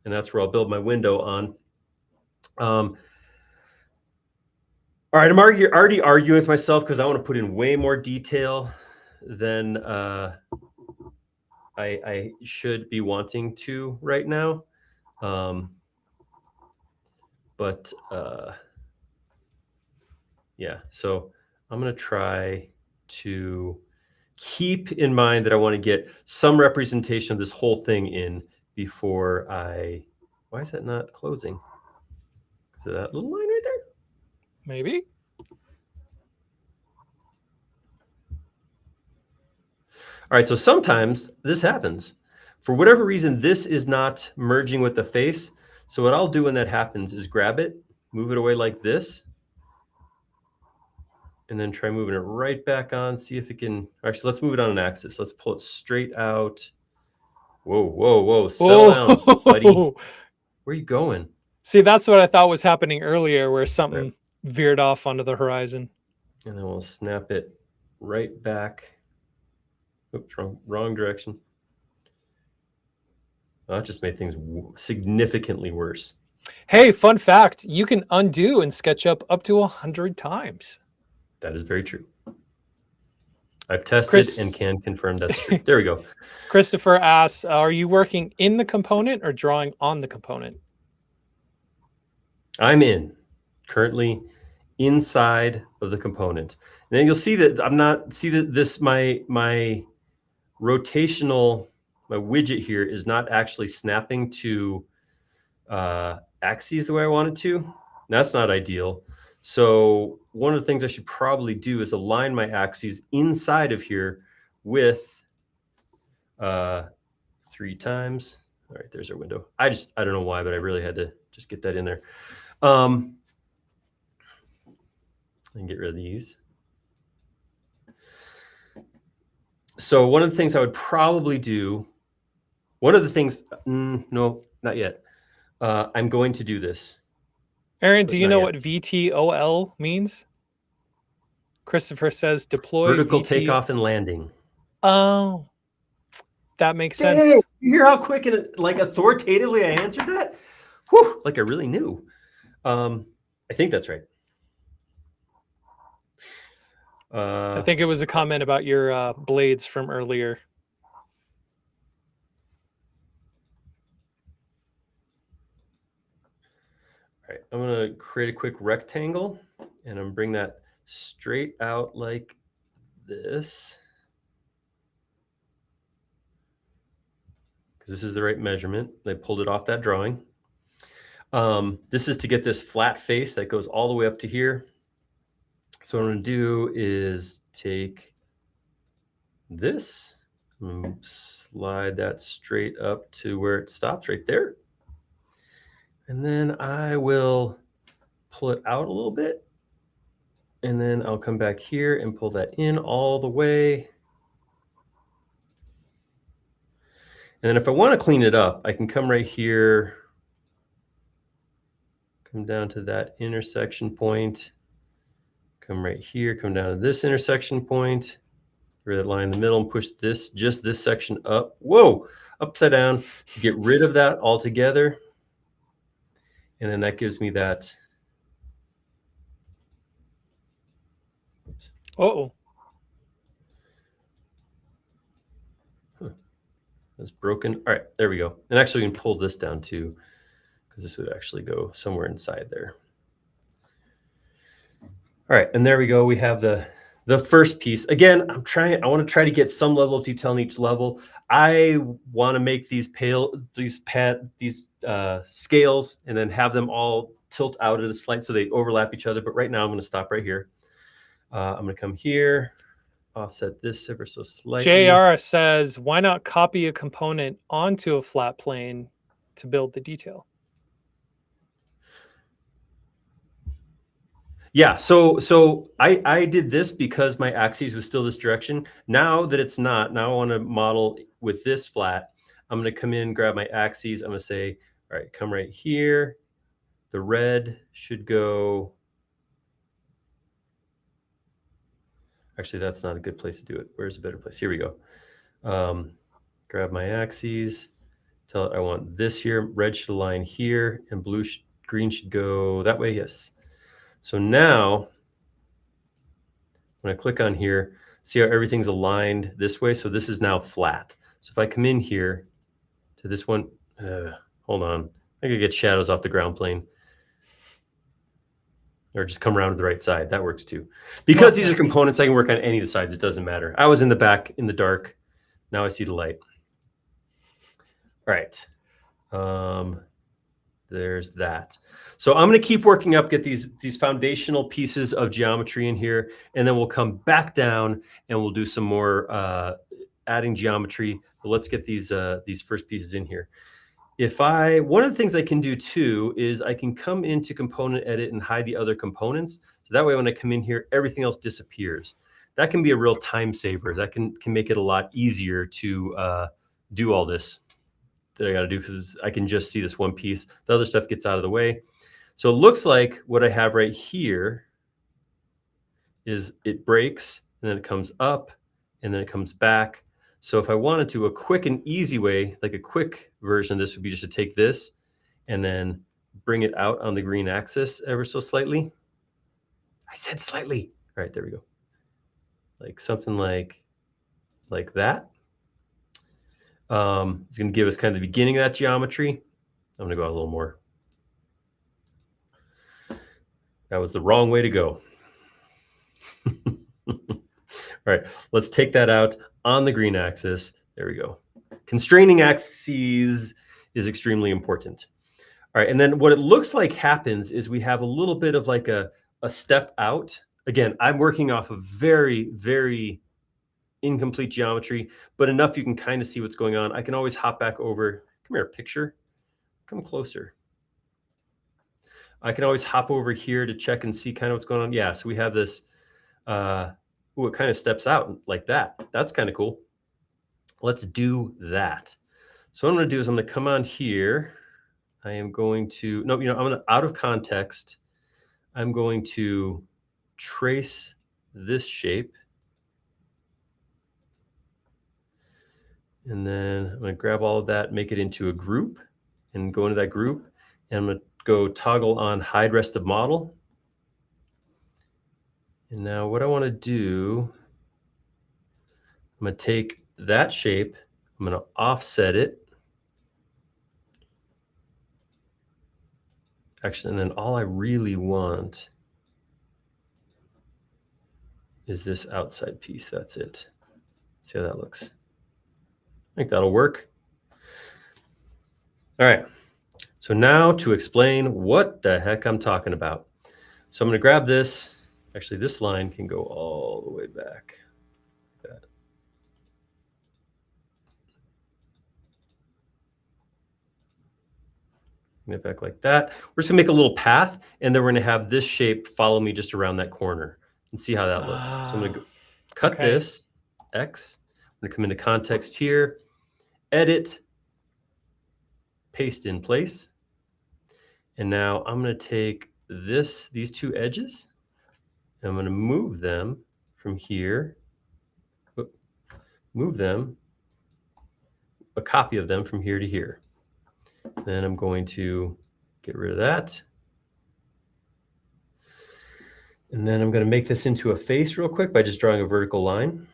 Speaker 1: And that's where I'll build my window on. All right. I'm already arguing with myself because I want to put in way more detail than I should be wanting to right now. But yeah, so I'm going to try to keep in mind that I want to get some representation of this whole thing in before I, why is that not closing? Is it that little line right there?
Speaker 2: Maybe.
Speaker 1: All right, so sometimes this happens. For whatever reason, this is not merging with the face. So what I'll do when that happens is grab it, move it away like this, and then try moving it right back on, see if it can, actually, let's move it on an axis. Let's pull it straight out. Whoa, whoa, whoa, settle down, buddy. Where are you going?
Speaker 2: See, that's what I thought was happening earlier, where something veered off onto the horizon.
Speaker 1: And then we'll snap it right back. Oops, wrong direction. Oh, that just made things significantly worse.
Speaker 2: Hey, fun fact, you can undo in SketchUp up to 100 times.
Speaker 1: That is very true. I've tested and can confirm that's true. There we go.
Speaker 2: Christopher asks, are you working in the component or drawing on the component?
Speaker 1: I'm currently inside of the component. And then you'll see that I'm not, see that this, my rotational, my widget here is not actually snapping to axes the way I want it to. That's not ideal. So one of the things I should probably do is align my axes inside of here with 3 times. All right, there's our window. I don't know why, but I really had to just get that in there. And get rid of these. So one of the things I would probably do, one of the things, no, not yet. I'm going to do this.
Speaker 2: Aaron, do you know what VTOL means? Christopher says deploy
Speaker 1: vertical takeoff and landing.
Speaker 2: Oh, that makes sense.
Speaker 1: Hey, you hear how quick and like authoritatively I answered that? Whew, like I really knew. I think that's right.
Speaker 2: I think it was a comment about your blades from earlier.
Speaker 1: All right, I'm going to create a quick rectangle and I'm bring that straight out like this. Because this is the right measurement. I pulled it off that drawing. This is to get this flat face that goes all the way up to here. So what I'm going to do is take this and slide that straight up to where it stops right there. And then I will pull it out a little bit. And then I'll come back here and pull that in all the way. And then if I want to clean it up, I can come right here, come down to that intersection point, come right here, come down to this intersection point, rid of that line in the middle and push this, just this section up. Whoa, upside down, get rid of that altogether. And then that gives me that. Oops.
Speaker 2: Uh-oh.
Speaker 1: That's broken. All right, there we go. And actually we can pull this down too, because this would actually go somewhere inside there. All right, and there we go. We have the first piece. Again, I want to try to get some level of detail in each level. I want to make these scales and then have them all tilt out at a slight so they overlap each other. But right now I'm going to stop right here. I'm going to come here, offset this ever so slightly.
Speaker 2: JR says, why not copy a component onto a flat plane to build the detail?
Speaker 1: Yeah, so I did this because my axis was still this direction. Now that it's not, now I want to model with this flat. I'm going to come in, grab my axes. I'm going to say, all right, come right here. The red should go. Actually, that's not a good place to do it. Where's a better place? Here we go. Grab my axes. Tell it I want this here. Red should align here, and green should go that way. Yes. So now, when I click on here, see how everything's aligned this way? So this is now flat. So if I come in here to this one, hold on. I could get shadows off the ground plane. Or just come around to the right side. That works too. Because these are components, I can work on any of the sides. It doesn't matter. I was in the back in the dark. Now I see the light. All right. There's that. So I'm going to keep working up, get these foundational pieces of geometry in here, and then we'll come back down and we'll do some more adding geometry. But let's get these first pieces in here. One of the things I can do too is I can come into component edit and hide the other components. So that way when I come in here, everything else disappears. That can be a real time saver. That can make it a lot easier to do all this that I got to do, because I can just see this one piece. The other stuff gets out of the way. So it looks like what I have right here is it breaks and then it comes up and then it comes back. So if I wanted to, a quick and easy way, like a quick version of this would be just to take this and then bring it out on the green axis ever so slightly. I said slightly. All right, there we go. Like something like that. It's going to give us kind of the beginning of that geometry. I'm going to go out a little more. That was the wrong way to go. All right, let's take that out on the green axis. There we go. Constraining axes is extremely important. All right, and then what it looks like happens is we have a little bit of like a step out. Again, I'm working off of very, very incomplete geometry, but enough you can kind of see what's going on. I can always hop back over. Come here, picture. Come closer. I can always hop over here to check and see kind of what's going on. Yeah, so we have this, it kind of steps out like that. That's kind of cool. Let's do that. So what I'm going to do is I'm going to come on here. I am going to, I'm going to, out of context, I'm going to trace this shape. And then I'm going to grab all of that, make it into a group, and go into that group. And I'm going to go toggle on hide rest of model. And now what I want to do, I'm going to take that shape, I'm going to offset it. Actually, and then all I really want is this outside piece. That's it. See how that looks. I think that'll work. All right. So now to explain what the heck I'm talking about. So I'm going to grab this. Actually, this line can go all the way back. Like that. Get back like that. We're just going to make a little path, and then we're going to have this shape follow me just around that corner and see how that looks. So I'm going to cut this, X. I'm going to come into context here, edit, paste in place. And now I'm going to take these two edges, and I'm going to move them from here, move them, a copy of them from here to here. Then I'm going to get rid of that. And then I'm going to make this into a face real quick by just drawing a vertical line.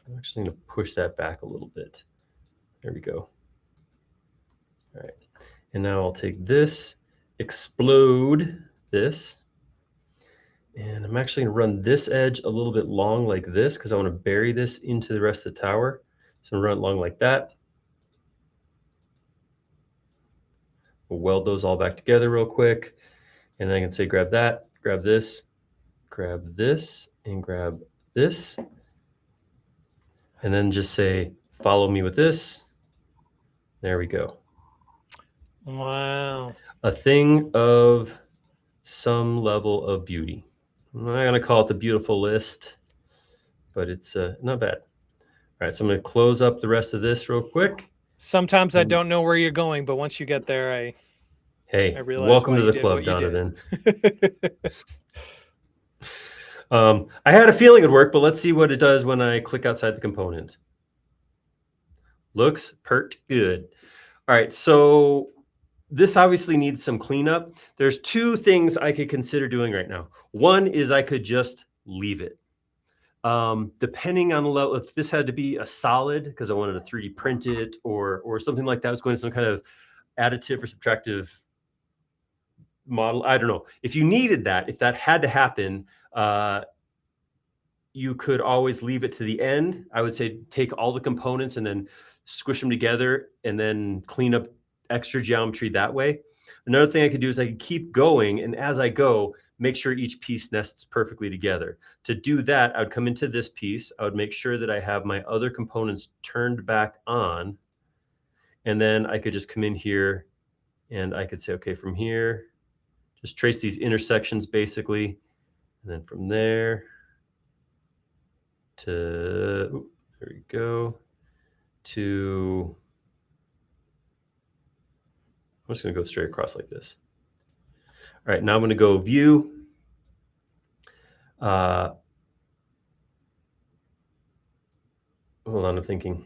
Speaker 1: I'm actually going to push that back a little bit. There we go. All right. And now I'll take this, explode this. And I'm actually going to run this edge a little bit long like this because I want to bury this into the rest of the tower. So I'm going to run it long like that. We'll weld those all back together real quick. And then I can say grab that, grab this, and grab this. And then just say follow me with this. There we go.
Speaker 2: Wow. A
Speaker 1: thing of some level of beauty. I'm not going to call it the beautiful list, but it's not bad. All right, so I'm going to close up the rest of this real quick.
Speaker 2: Sometimes I don't know where you're going, but once you get there, I realize
Speaker 1: welcome to the club, Donovan. I had a feeling it'd work, but let's see what it does when I click outside the component. Looks pert good. All right, so this obviously needs some cleanup. There's two things I could consider doing right now. One is I could just leave it. Depending on the level, if this had to be a solid, because I wanted to 3D print it or something like that, I was going to some kind of additive or subtractive model. I don't know. If you needed that, if that had to happen, you could always leave it to the end. I would say take all the components and then squish them together and then clean up extra geometry that way. Another thing I could do is I could keep going, and as I go, make sure each piece nests perfectly together. To do that, I would come into this piece. I would make sure that I have my other components turned back on. And then I could just come in here and I could say, okay, from here, just trace these intersections basically. And then from there to, there we go, to, I'm just gonna go straight across like this. All right, now I'm gonna go view. Hold on, I'm thinking.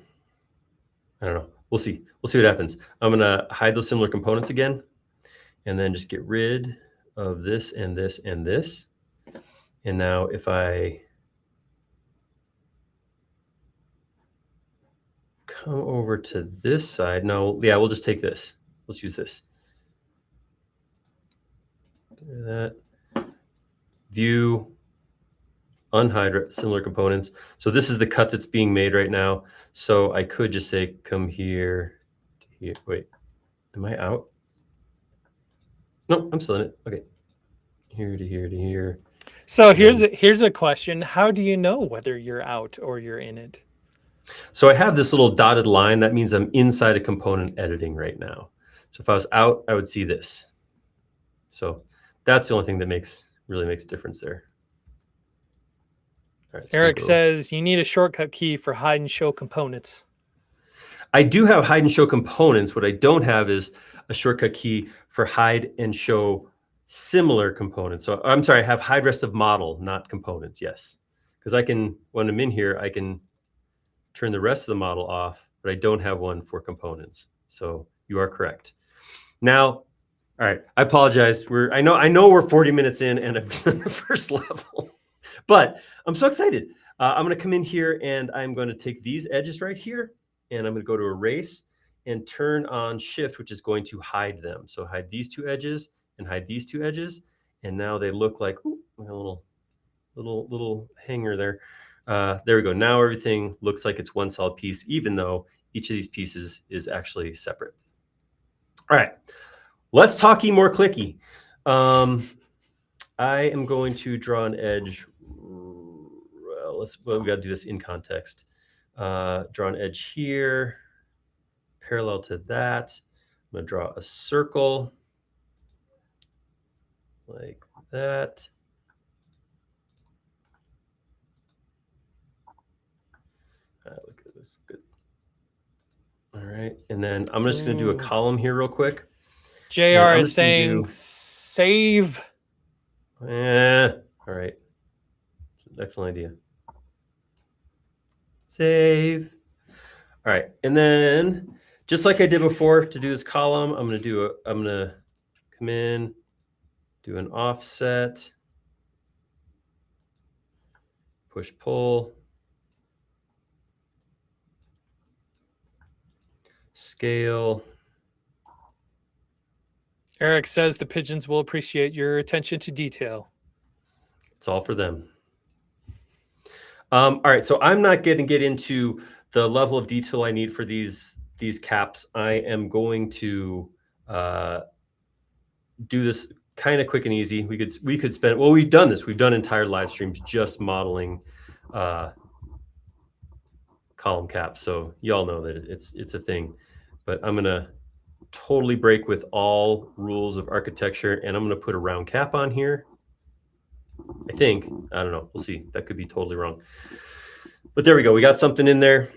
Speaker 1: I don't know. We'll see. We'll see what happens. I'm gonna hide those similar components again, and then just get rid of this and this and this. And now if I come over to this side, no, yeah, we'll just take this. Let's use this. Do that. View, unhide similar components. So this is the cut that's being made right now. So I could just say, come here to here. Wait, am I out? No, I'm still in it. Okay. Here to here to here.
Speaker 2: So here's a question. How do you know whether you're out or you're in it?
Speaker 1: So I have this little dotted line. That means I'm inside a component editing right now. So if I was out, I would see this. So that's the only thing that really makes a difference there. All right, so
Speaker 2: Eric says you need a shortcut key for hide and show components.
Speaker 1: I do have hide and show components. What I don't have is a shortcut key for hide and show similar components. So I'm sorry, I have hide rest of model, not components. Yes, because I can, when I'm in here, I can turn the rest of the model off, but I don't have one for components. So you are correct. Now, all right, I apologize. I know we're 40 minutes in and I've done the first level, but I'm so excited. I'm going to come in here and I'm going to take these edges right here and I'm going to go to erase and turn on shift, which is going to hide them. So hide these two edges and hide these two edges. And now they look like ooh, a little hanger there. There we go. Now everything looks like it's one solid piece, even though each of these pieces is actually separate. All right, let's talky more clicky. I am going to draw an edge. Well, we got to do this in context. Draw an edge here, parallel to that. I'm going to draw a circle like that. Look at this. Good. All right. And then I'm just going to do a column here real quick.
Speaker 2: JR is saying save.
Speaker 1: All right. Excellent idea. Save. All right. And then just like I did before to do this column, I'm going to come in, do an offset, push pull, scale.
Speaker 2: Eric says the pigeons will appreciate your attention to detail.
Speaker 1: It's all for them. All right, so I'm not going to get into the level of detail I need for these caps. I am going to do this kind of quick and easy. We could spend, well, we've done this. We've done entire live streams just modeling column caps. So y'all know that it's a thing. But I'm going to totally break with all rules of architecture, and I'm going to put a round cap on here. I think, I don't know. We'll see. That could be totally wrong. But there we go. We got something in there.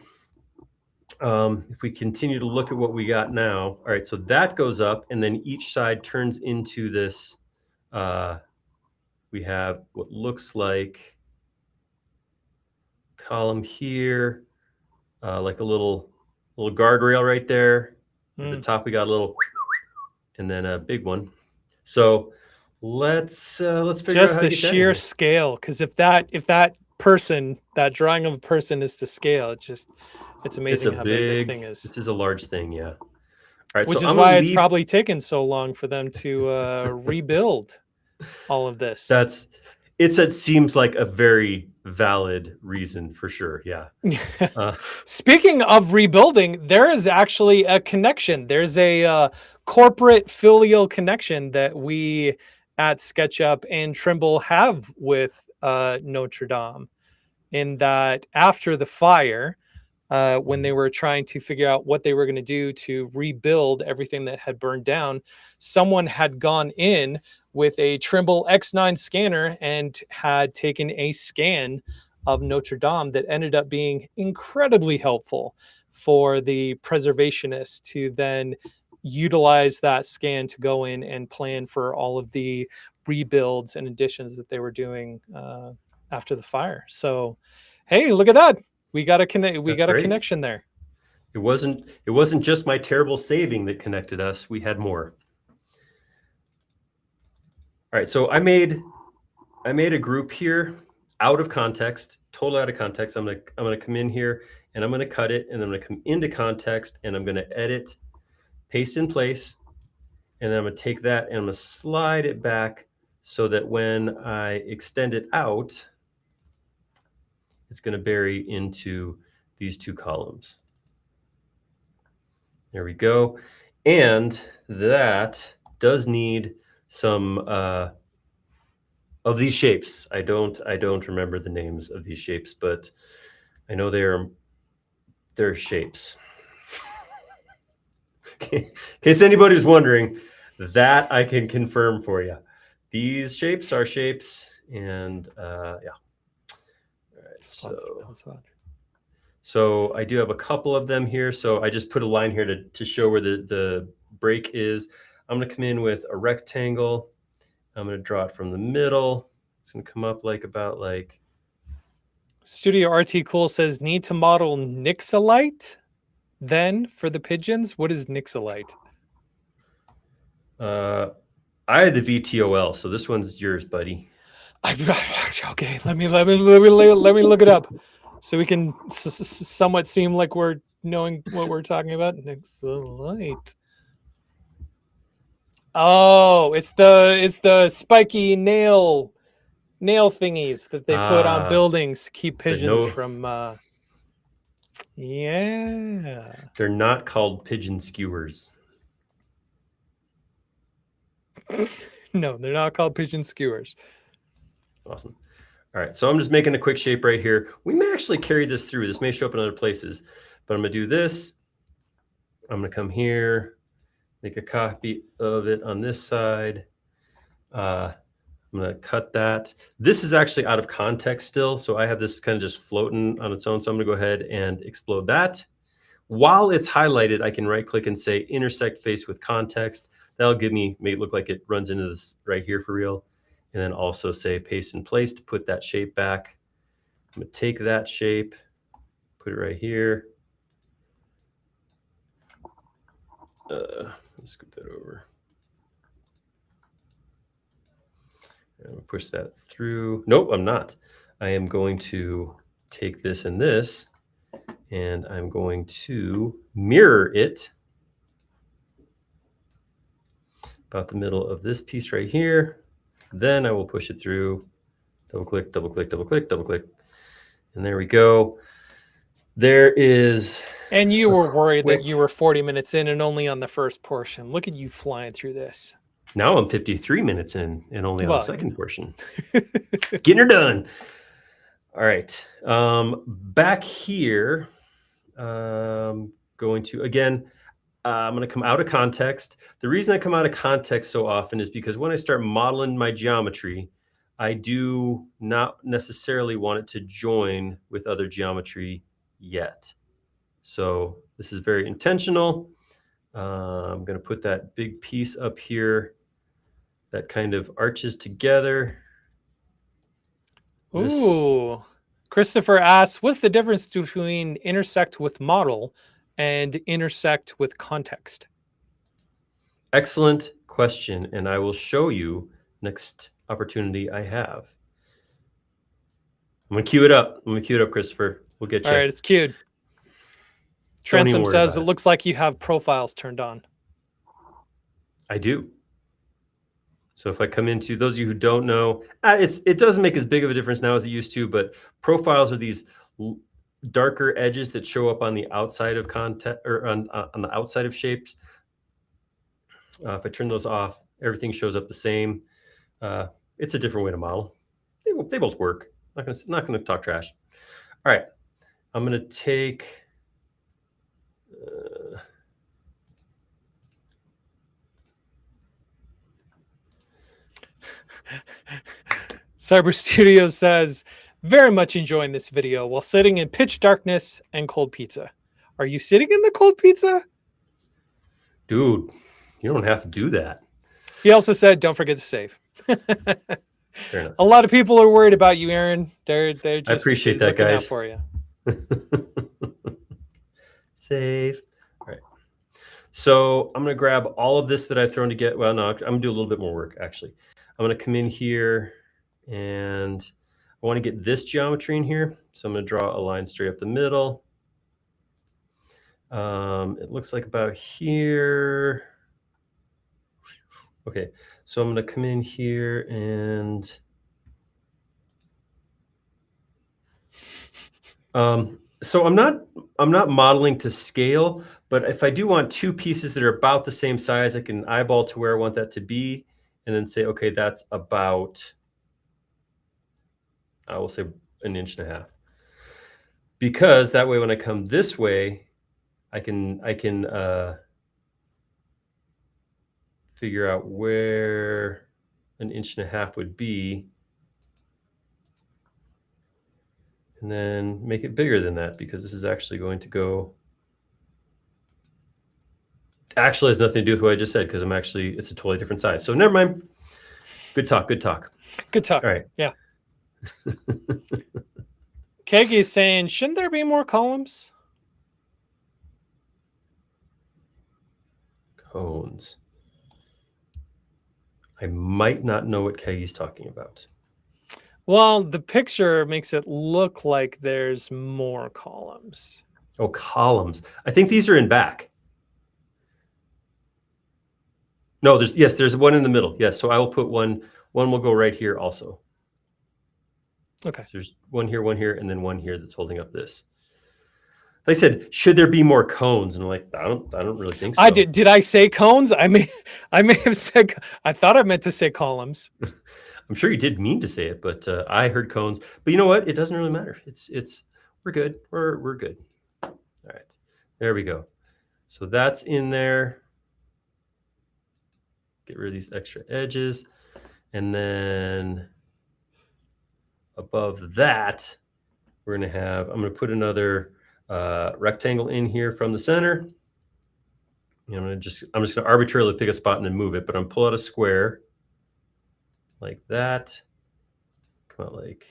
Speaker 1: If we continue to look at what we got now, all right, so that goes up, and then each side turns into this. We have what looks like column here, like a little guardrail right there. At the top, we got a little, and then a big one. So let's figure out
Speaker 2: just
Speaker 1: how
Speaker 2: the
Speaker 1: to get
Speaker 2: sheer scale. Because if that person, that drawing of a person is to scale, it's amazing how big this thing is.
Speaker 1: This is a large thing, yeah. right,
Speaker 2: Which
Speaker 1: so
Speaker 2: is
Speaker 1: I'm
Speaker 2: why
Speaker 1: gonna
Speaker 2: it's
Speaker 1: leave.
Speaker 2: probably taken so long for them to rebuild all of this.
Speaker 1: It seems like a very valid reason for sure. Yeah. Uh,
Speaker 2: Speaking of rebuilding, there is actually a connection. There's a corporate filial connection that we at SketchUp and Trimble have with Notre Dame, in that after the fire, when they were trying to figure out what they were going to do to rebuild everything that had burned down, someone had gone in with a Trimble X9 scanner and had taken a scan of Notre Dame that ended up being incredibly helpful for the preservationists to then utilize that scan to go in and plan for all of the rebuilds and additions that they were doing after the fire. So, hey, look at that. We got a connect. We
Speaker 1: that's
Speaker 2: got a
Speaker 1: great.
Speaker 2: connection there.
Speaker 1: It wasn't just my terrible saving that connected us. We had more. All right, so I made a group here out of context, totally out of context. I'm gonna come in here and I'm gonna cut it, and I'm gonna come into context and I'm gonna edit, paste in place, and then I'm gonna take that and I'm gonna slide it back so that when I extend it out, it's gonna bury into these two columns. There we go. And that does need some of these shapes. I don't remember the names of these shapes, but I know they're shapes. In case anybody's wondering, that I can confirm for you. These shapes are shapes, and yeah. All right, so I do have a couple of them here. So I just put a line here to show where the break is. I'm gonna come in with a rectangle. I'm gonna draw it from the middle. It's gonna come up about like.
Speaker 2: Studio RT Cool says need to model Nixolite then for the pigeons. What is Nixolite?
Speaker 1: I had the VTOL, so this one's yours, buddy.
Speaker 2: Okay, let me look it up, so we can somewhat seem like we're knowing what we're talking about. Nixolite. Oh, it's the spiky nail thingies that they put on buildings to keep pigeons from. Yeah,
Speaker 1: they're not called pigeon skewers.
Speaker 2: No, they're not called pigeon skewers.
Speaker 1: Awesome. All right, so I'm just making a quick shape right here. We may actually carry this through. This may show up in other places, but I'm gonna do this. I'm gonna come here, make a copy of it on this side. I'm gonna cut that. This is actually out of context still, so I have this kind of just floating on its own. So I'm gonna go ahead and explode that. While it's highlighted, I can right click and say intersect face with context. That'll make it look like it runs into this right here for real. And then also say paste in place to put that shape back. I'm gonna take that shape, put it right here. Let's scoot that over. I'm gonna push that through. Nope, I'm not. I am going to take this and this, and I'm going to mirror it about the middle of this piece right here. Then I will push it through, double click, double click, double click, double click. And there we go. There is.
Speaker 2: And you were worried that you were 40 minutes in and only on the first portion. Look at you flying through this.
Speaker 1: Now I'm 53 minutes in and only on the second portion. Getting her done. All right. Back here, going to, again, I'm going to come out of context. The reason I come out of context so often is because when I start modeling my geometry, I do not necessarily want it to join with other geometry yet. So this is very intentional. I'm going to put that big piece up here that kind of arches together.
Speaker 2: Ooh. Christopher asks, what's the difference between intersect with model and intersect with context?
Speaker 1: Excellent question, and I will show you next opportunity I have. I'm gonna cue it up. Christopher. We'll get you.
Speaker 2: All right, it's cued. Transom says it looks like you have profiles turned on.
Speaker 1: I do. So if I come into, those of you who don't know, it doesn't make as big of a difference now as it used to, but profiles are these darker edges that show up on the outside of content, or on the outside of shapes. If I turn those off, everything shows up the same. It's a different way to model. They both work. Not gonna talk trash. All right, I'm gonna take.
Speaker 2: Cyber Studio says, very much enjoying this video while sitting in pitch darkness and cold pizza. Are you sitting in the cold pizza?
Speaker 1: Dude, you don't have to do that.
Speaker 2: He also said, don't forget to save.
Speaker 1: Fair enough.
Speaker 2: A lot of people are worried about you, Aaron. They're just
Speaker 1: I appreciate that,
Speaker 2: looking
Speaker 1: guys.
Speaker 2: out for you.
Speaker 1: Save. All right. So I'm going to grab all of this that I've thrown together. Well, no, I'm going to do a little bit more work, actually. I'm going to come in here, and I want to get this geometry in here. So I'm going to draw a line straight up the middle. It looks like about here. Okay, so I'm going to come in here and so I'm not modeling to scale, but if I do want two pieces that are about the same size, I can eyeball to where I want that to be, and then say, okay, that's about, I will say 1.5 inches. Because that way, when I come this way, I can figure out where 1.5 inches would be, and then make it bigger than that, because this is actually going to go. Actually has nothing to do with what I just said, because it's a totally different size. So never mind. Good talk. Good talk.
Speaker 2: Good talk.
Speaker 1: All right.
Speaker 2: Yeah. Kegi is saying, shouldn't there be more columns?
Speaker 1: Cones. I might not know what Kegi's talking about.
Speaker 2: Well, the picture makes it look like there's more columns.
Speaker 1: Oh, columns. I think these are in back. No, there's one in the middle. Yes, so I will put one. One will go right here also.
Speaker 2: Okay.
Speaker 1: So there's one here, and then one here that's holding up this. They said, should there be more cones? And I'm like, I don't really think so.
Speaker 2: I did. Did I say cones? I may have said. I thought I meant to say columns.
Speaker 1: I'm sure you did mean to say it, but I heard cones. But you know what? It doesn't really matter. We're good. We're good. All right, there we go. So that's in there. Get rid of these extra edges, and then above that, we're gonna have. I'm gonna put another rectangle in here from the center. And I'm just gonna arbitrarily pick a spot and then move it. But I'm pull out a square like that. Come out like.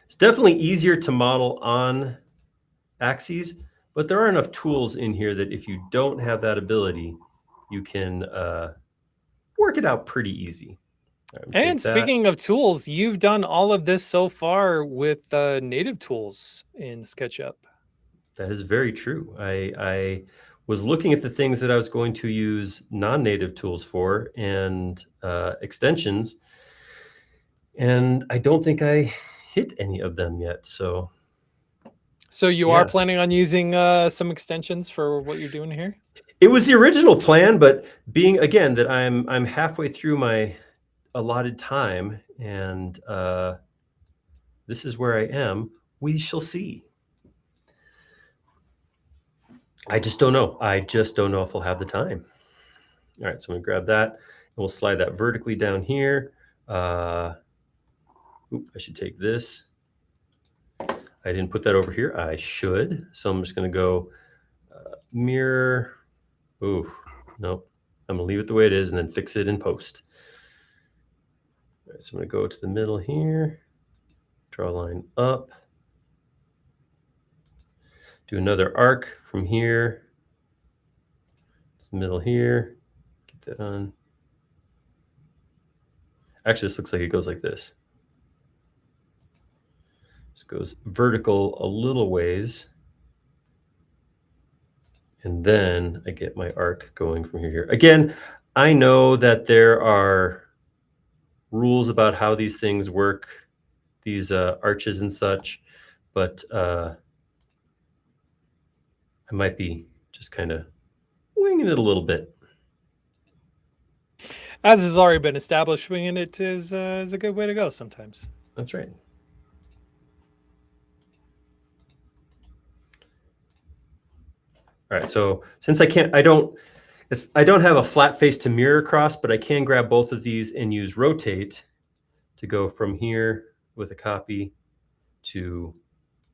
Speaker 1: It's definitely easier to model on axes, but there are enough tools in here that if you don't have that ability, you can work it out pretty easy. Right,
Speaker 2: and speaking of tools, you've done all of this so far with native tools in SketchUp.
Speaker 1: That is very true. I was looking at the things that I was going to use non-native tools for and extensions, and I don't think I hit any of them yet. So
Speaker 2: you are planning on using some extensions for what you're doing here?
Speaker 1: It was the original plan, but being again that I'm halfway through my allotted time, and this is where I am. We shall see. I just don't know. I just don't know if I'll have the time. All right, so I'm gonna grab that, and we'll slide that vertically down here. I should take this. I didn't put that over here. I should. So I'm just gonna go mirror. Ooh, nope. I'm gonna leave it the way it is and then fix it in post. All right, so I'm gonna go to the middle here, draw a line up, do another arc from here to the middle here, get that on. Actually, this looks like it goes like this. This goes vertical a little ways And then I get my arc going from here to here. Again, I know that there are rules about how these things work, these arches and such, but I might be just kind of winging it a little bit.
Speaker 2: As has already been established, winging it is a good way to go sometimes.
Speaker 1: That's right. All right, so since I don't have a flat face to mirror across, but I can grab both of these and use rotate to go from here with a copy to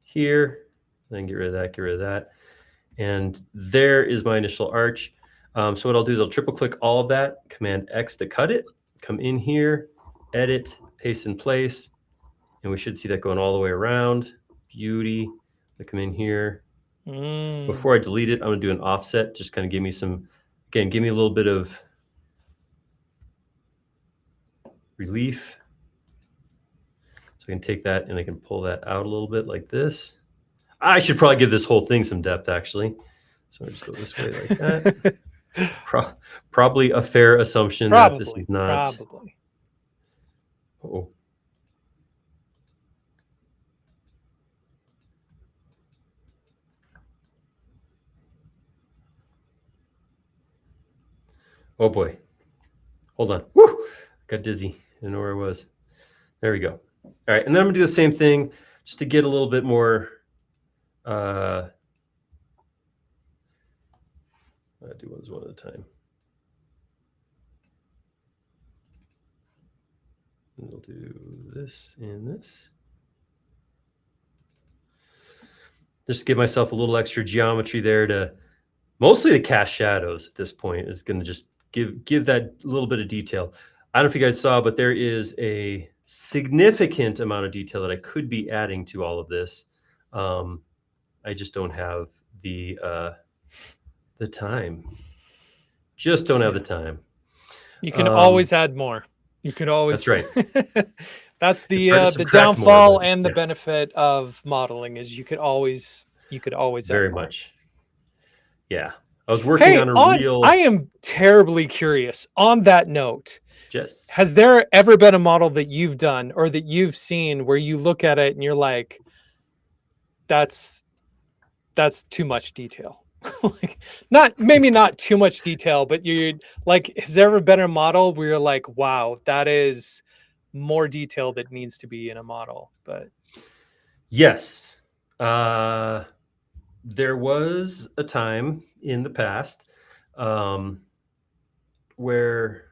Speaker 1: here, then get rid of that, get rid of that. And there is my initial arch. So what I'll do is I'll triple click all of that, Command X to cut it, come in here, edit, paste in place, and we should see that going all the way around. Beauty. I come in here. Before I delete it, I'm gonna do an offset, just kind of give me some, again, give me a little bit of relief. So I can take that and I can pull that out a little bit like this. I should probably give this whole thing some depth, actually. So I just go this way like that. Probably a fair assumption that this is not.
Speaker 2: Probably.
Speaker 1: Oh. Oh boy. Hold on. Woo! Got dizzy. I didn't know where I was. There we go. All right. And then I'm going to do the same thing just to get a little bit more. I'll do one at a time. And we'll do this and this. Just give myself a little extra geometry there to mostly to cast shadows at this point is going to just give that little bit of detail. I don't know if you guys saw, but there is a significant amount of detail that I could be adding to all of this. I just don't have the time. Just don't have the time.
Speaker 2: You can always add more. You could always.
Speaker 1: That's right.
Speaker 2: That's the downfall more, and the benefit of modeling is you could always
Speaker 1: very much. Yeah. I was working on a real.
Speaker 2: I am terribly curious on that note.
Speaker 1: Yes.
Speaker 2: Has there ever been a model that you've done or that you've seen where you look at it and you're like, that's too much detail? Like, maybe not too much detail, but you're like, has there ever been a model where you're like, wow, that is more detail that needs to be in a model? But
Speaker 1: yes, there was a time in the past where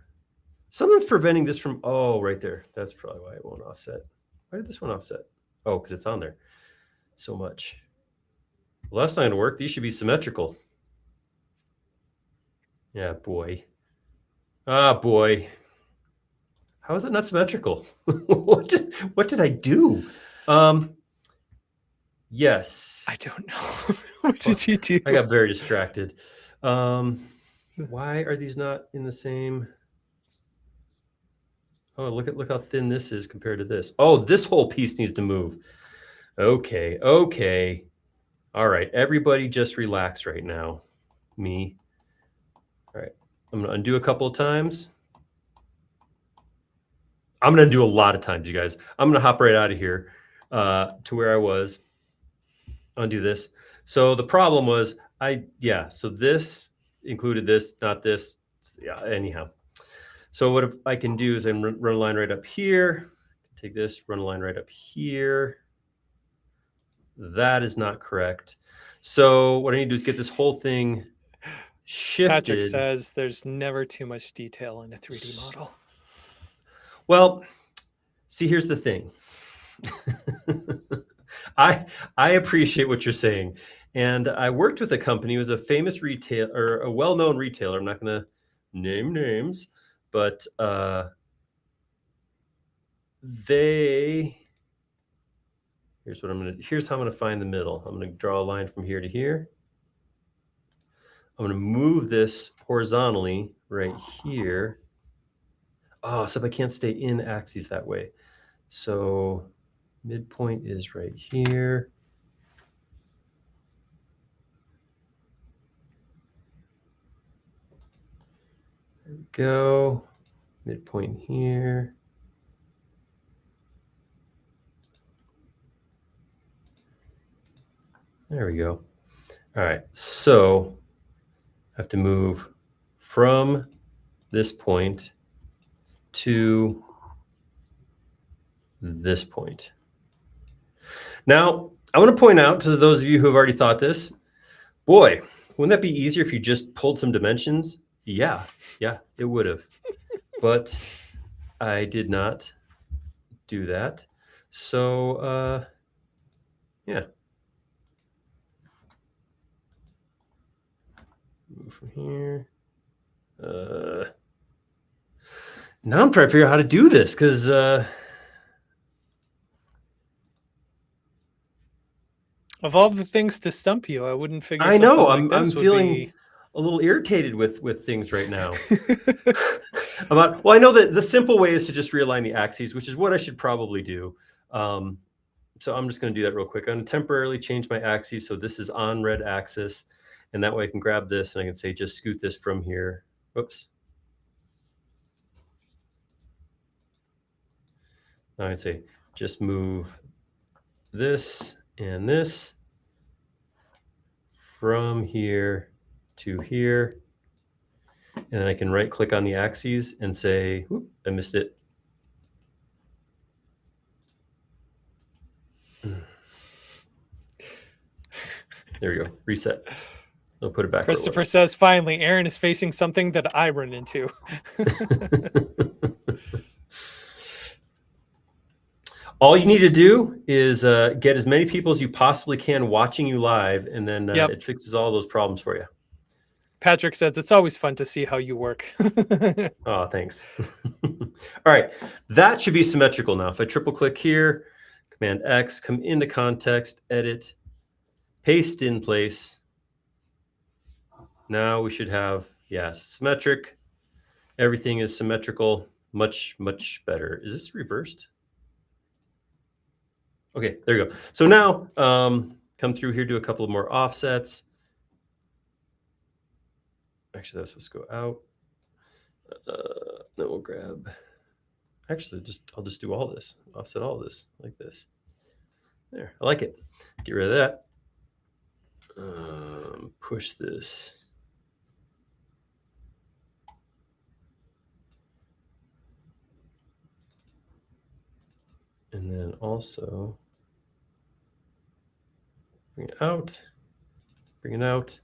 Speaker 1: something's preventing this from. Oh, right there. That's probably why it won't offset. Why did this one offset? Oh, because it's on there so much. Well, that's not going to work. These should be symmetrical. Yeah, boy. Ah, boy. How is it not symmetrical? What did I do? Yes.
Speaker 2: I don't know. What did you do?
Speaker 1: I got very distracted. Why are these not in the same? Oh, look how thin this is compared to this. Oh, this whole piece needs to move. Okay. All right, everybody just relax right now. Me. All right, I'm going to undo a couple of times. I'm going to do a lot of times, you guys. I'm going to hop right out of here to where I was. Undo this. So the problem was, so this included this, not this. Yeah, anyhow. So what if I can do is I run a line right up here. Take this, run a line right up here. That is not correct. So what I need to do is get this whole thing shifted.
Speaker 2: Patrick says there's never too much detail in a 3D model.
Speaker 1: Well, see, here's the thing. I appreciate what you're saying. And I worked with a company who was a famous retailer, or a well-known retailer. I'm not going to name names, but here's how I'm going to find the middle. I'm going to draw a line from here to here. I'm going to move this horizontally right here. Oh, so if I can't stay in axes that way. So midpoint is right here. go. Midpoint here. There we go. All right, so I have to move from this point to this point. Now, I want to point out to those of you who have already thought this, boy, wouldn't that be easier if you just pulled some dimensions? Yeah, it would have. But I did not do that. So, yeah. Move from here. Now I'm trying to figure out how to do this because
Speaker 2: Of all the things to stump you, I wouldn't figure.
Speaker 1: I know
Speaker 2: something like
Speaker 1: I'm
Speaker 2: this would
Speaker 1: feeling
Speaker 2: be...
Speaker 1: a little irritated with things right now. Well, I know that the simple way is to just realign the axes, which is what I should probably do. So I'm just going to do that real quick. I'm going to temporarily change my axes so this is on red axis, and that way I can grab this and I can say just scoot this from here. Oops. Now I'd say just move this and this from here to here. And then I can right click on the axes and say, whoop, I missed it. There we go. Reset. I'll put it back.
Speaker 2: Christopher says, finally, Aaron is facing something that I run into.
Speaker 1: All you need to do is get as many people as you possibly can watching you live, and then it fixes all those problems for you.
Speaker 2: Patrick says, it's always fun to see how you work.
Speaker 1: Oh, thanks. All right. That should be symmetrical now. If I triple click here, Command X, come into context, edit, paste in place. Now we should have, symmetric. Everything is symmetrical. Much, much better. Is this reversed? Okay, there you go. So now come through here, do a couple of more offsets. Actually, that's supposed to go out. Then we'll grab, actually, I'll just do all this, offset all this like this. There, I like it. Get rid of that. Push this. And then also bring it out, bring it out.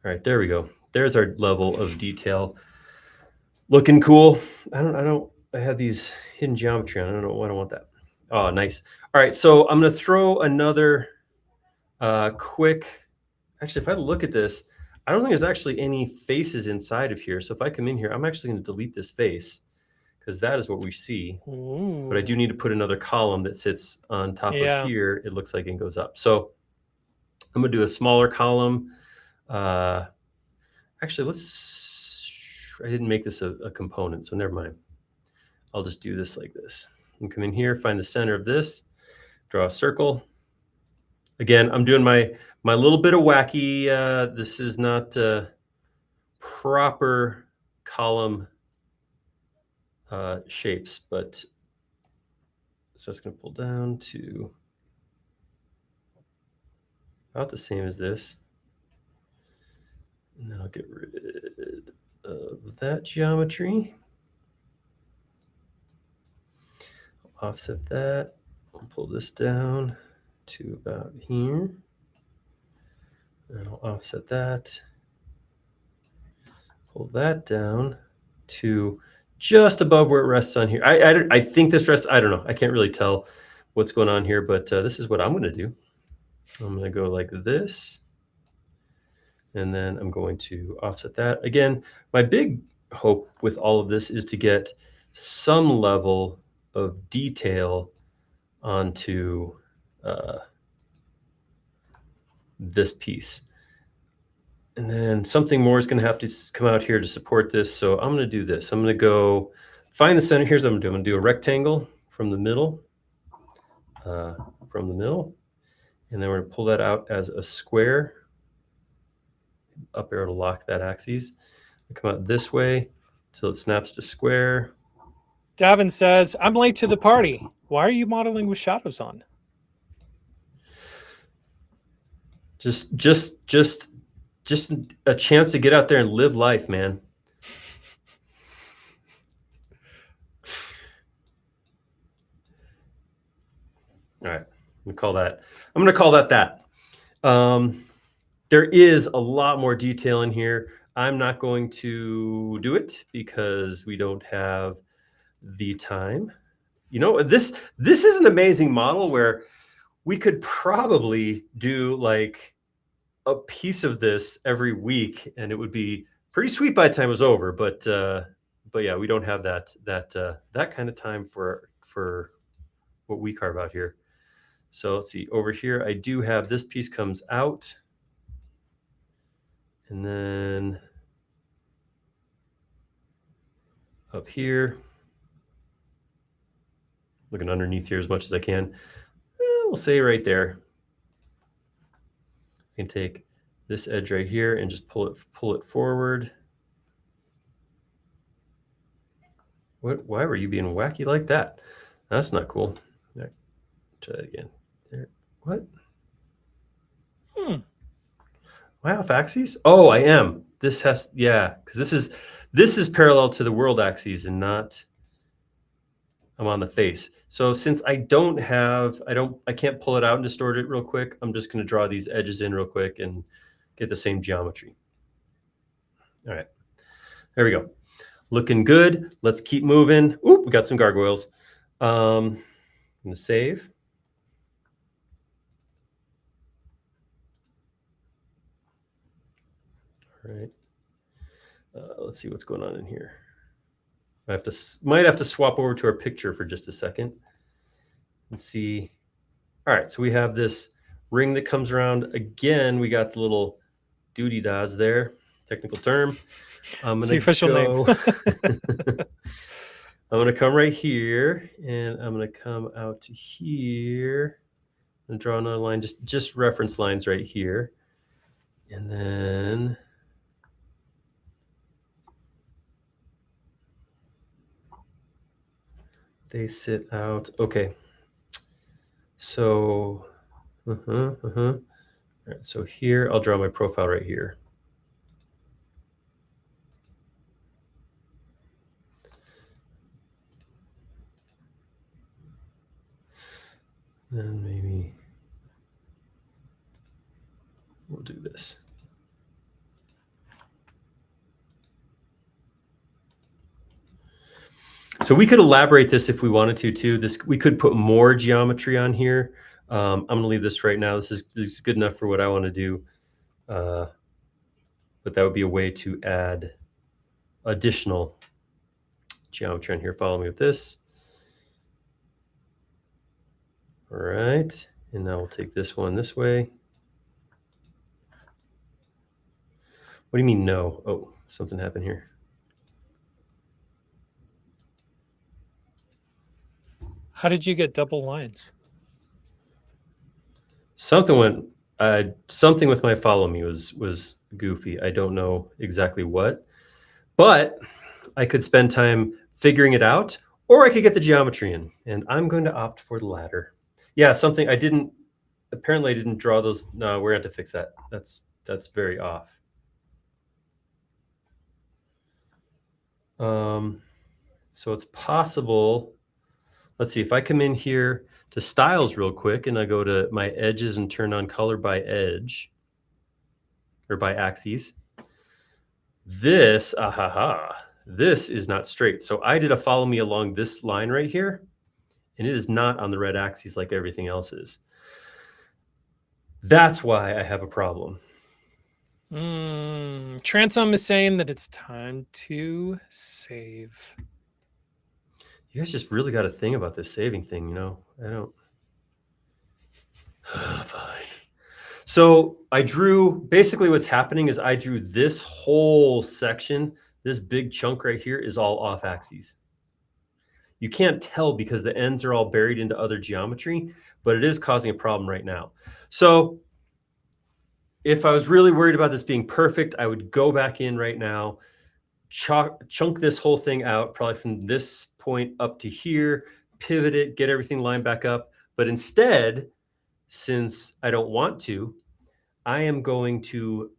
Speaker 1: All right, there we go. There's our level of detail. Looking cool. I have these hidden geometry on. I don't know why I don't want that. Oh, nice. All right, so I'm going to throw another quick, actually, if I look at this, I don't think there's actually any faces inside of here. So if I come in here, I'm actually going to delete this face because that is what we see.
Speaker 2: Ooh.
Speaker 1: But I do need to put another column that sits on top of here. It looks like it goes up. So I'm going to do a smaller column. Actually, I didn't make this a component, so never mind. I'll just do this like this. And come in here, find the center of this, draw a circle. Again, I'm doing my little bit of wacky. This is not proper column shapes, but so it's going to pull down to about the same as this. And then I'll get rid of that geometry. I'll offset that. I'll pull this down to about here. And I'll offset that. Pull that down to just above where it rests on here. I think this rests, I don't know. I can't really tell what's going on here, but this is what I'm going to do. I'm going to go like this. And then I'm going to offset that. Again, my big hope with all of this is to get some level of detail onto this piece. And then something more is going to have to come out here to support this. So I'm going to do this. I'm going to go find the center. Here's what I'm going to do. I'm going to do a rectangle from the middle. And then we're going to pull that out as a square. Up arrow to lock that axis. Come out this way, till it snaps to square.
Speaker 2: Davin says, I'm late to the party. Why are you modeling with shadows on?
Speaker 1: Just a chance to get out there and live life, man. All right, I'm gonna call that. There is a lot more detail in here. I'm not going to do it because we don't have the time. You know, this is an amazing model where we could probably do like a piece of this every week, and it would be pretty sweet by the time it was over. But yeah, we don't have that kind of time for what we carve out here. So let's see, over here, I do have this piece comes out. And then up here, looking underneath here as much as I can, we'll say right there. I can take this edge right here and just pull it forward. Why were you being wacky like that? That's not cool. All right, try that again. There. What? Am I off axis? Oh, I am. This has, yeah, because this is parallel to the world axis and not, I'm on the face. So since I can't pull it out and distort it real quick, I'm just going to draw these edges in real quick and get the same geometry. All right, there we go. Looking good. Let's keep moving. Oop, we got some gargoyles. I'm going to save. All right. Let's see what's going on in here. Might have to swap over to our picture for just a second and see. All right, so we have this ring that comes around. Again, we got the little doody-das there, technical term.
Speaker 2: It's the official name.
Speaker 1: I'm going to come right here, and I'm going to come out to here and draw another line, just reference lines right here. And then they sit out. Okay. So, All right, so here, I'll draw my profile right here. And maybe we'll do this. So we could elaborate this if we wanted to too. We could put more geometry on here. I'm going to leave this right now. This is good enough for what I want to do. But that would be a way to add additional geometry on here. Follow me with this. All right. And now we'll take this one this way. What do you mean no? Oh, something happened here.
Speaker 2: How did you get double lines?
Speaker 1: Something with my follow me was goofy. I don't know exactly what, but I could spend time figuring it out, or I could get the geometry in, and I'm going to opt for the latter. Yeah, something I didn't draw those. No, we're going to have to fix that. That's very off. So it's possible. Let's see if I come in here to styles real quick and I go to my edges and turn on color by edge or by axes. This, this is not straight. So I did a follow me along this line right here, and it is not on the red axis like everything else is. That's why I have a problem.
Speaker 2: Transom is saying that it's time to save.
Speaker 1: You guys just really got a thing about this saving thing, you know? I don't. Fine. So I drew, basically what's happening is I drew this whole section, this big chunk right here is all off axes. You can't tell because the ends are all buried into other geometry, but it is causing a problem right now. So if I was really worried about this being perfect, I would go back in right now, chunk this whole thing out, probably from this point up to here, pivot it, get everything lined back up. But instead, since I don't want to, I am going to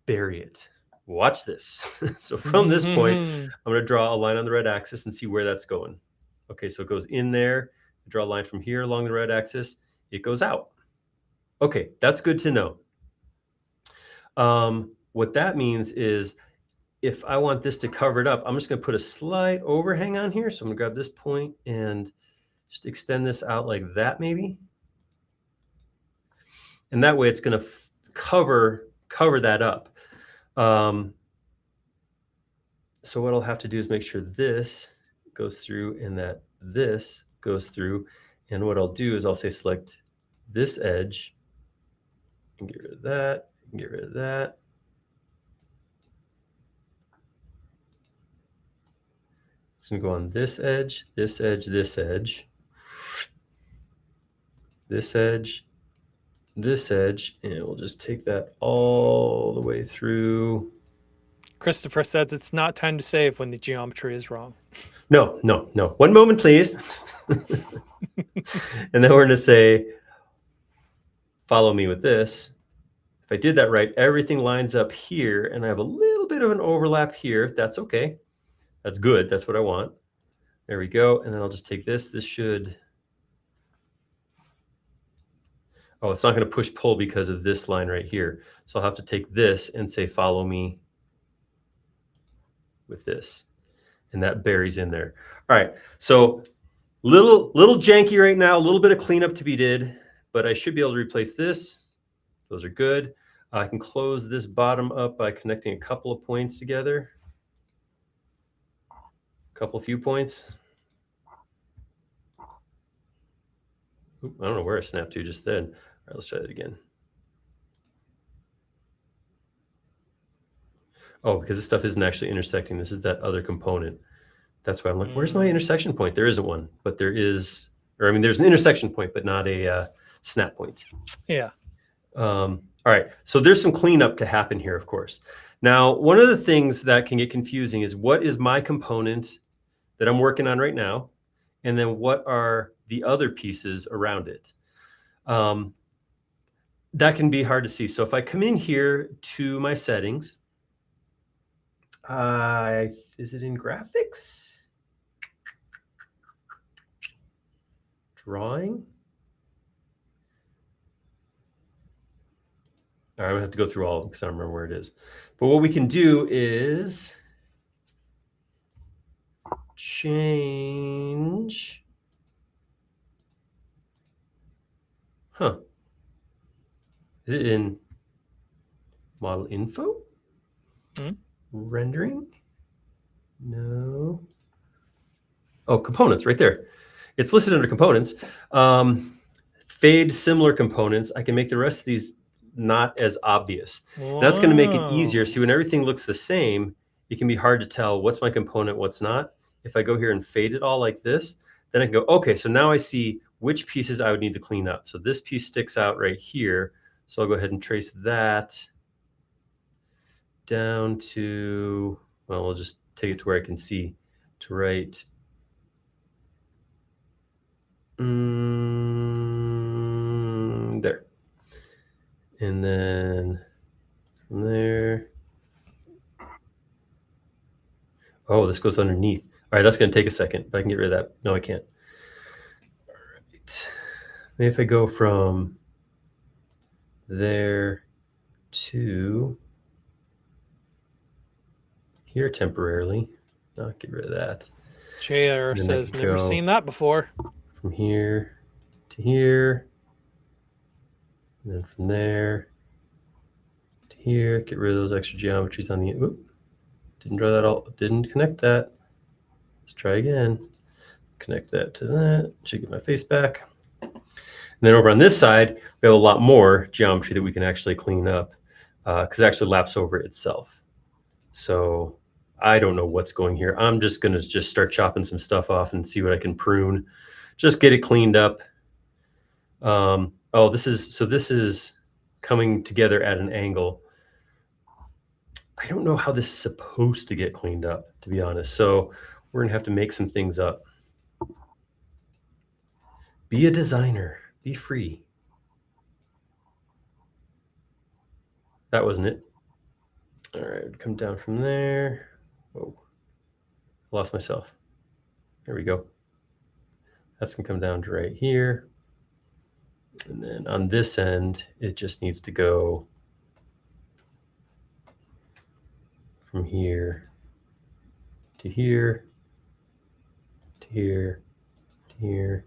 Speaker 1: bury it. Watch this. So from this point, I'm going to draw a line on the red axis and see where that's going. Okay, so it goes in there. Draw a line from here along the red axis. It goes out. Okay, that's good to know. What that means is if I want this to cover it up, I'm just going to put a slight overhang on here. So I'm going to grab this point and just extend this out like that maybe. And that way it's going to cover that up. So what I'll have to do is make sure this goes through and that this goes through. And what I'll do is I'll say select this edge and get rid of that, and get rid of that. It's going to go on this edge, this edge, this edge, this edge, this edge, and we'll just take that all the way through.
Speaker 2: Christopher says it's not time to save when the geometry is wrong.
Speaker 1: No, no, no. One moment, please. And then we're going to say, follow me with this. If I did that right, everything lines up here, and I have a little bit of an overlap here. That's okay. That's good. That's what I want. There we go. And then I'll just take this. This should... Oh, it's not going to push-pull because of this line right here. So I'll have to take this and say, follow me with this. And that buries in there. All right. So little janky right now, a little bit of cleanup to be did, but I should be able to replace this. Those are good. I can close this bottom up by connecting a couple of points together. A few points. Oop, I don't know where I snapped to just then. All right, let's try that again. Oh, because this stuff isn't actually intersecting. This is that other component. That's why I'm like, where's my intersection point? There isn't one, but there is, or I mean, there's an intersection point, but not a snap point.
Speaker 2: Yeah.
Speaker 1: All right. So there's some cleanup to happen here, of course. Now, one of the things that can get confusing is what is my component that I'm working on right now? And then what are the other pieces around it? That can be hard to see. So if I come in here to my settings, is it in graphics? Drawing? All right, I'm gonna have to go through all of them because I don't remember where it is. But what we can do is change. Huh. Is it in model info? Rendering? No. Oh, components right there. It's listed under components. Fade similar components. I can make the rest of these not as obvious. That's going to make it easier. See, when everything looks the same, it can be hard to tell what's my component, what's not. If I go here and fade it all like this, then I can go, okay, so now I see which pieces I would need to clean up. So this piece sticks out right here. So I'll go ahead and trace that down to, well, we'll just take it to where I can see to right. There. And then from there. Oh, this goes underneath. All right, that's going to take a second, but I can get rid of that. No, I can't. All right. Maybe if I go from there to here temporarily, I'll get rid of that.
Speaker 2: JR says, never seen that before.
Speaker 1: From here to here. And then from there to here, get rid of those extra geometries on the, whoop, didn't draw that all, didn't connect that. Let's try again. Connect that to that, should get my face back. And then over on this side, we have a lot more geometry that we can actually clean up because it actually laps over itself. So I don't know what's going here. I'm just going to just start chopping some stuff off and see what I can prune. Just get it cleaned up. Oh, this is coming together at an angle. I don't know how this is supposed to get cleaned up, to be honest. So we're going to have to make some things up. Be a designer. Be free. That wasn't it. All right, come down from there. Whoa, lost myself. There we go. That's gonna come down to right here. And then on this end, it just needs to go from here to here, to here, to here.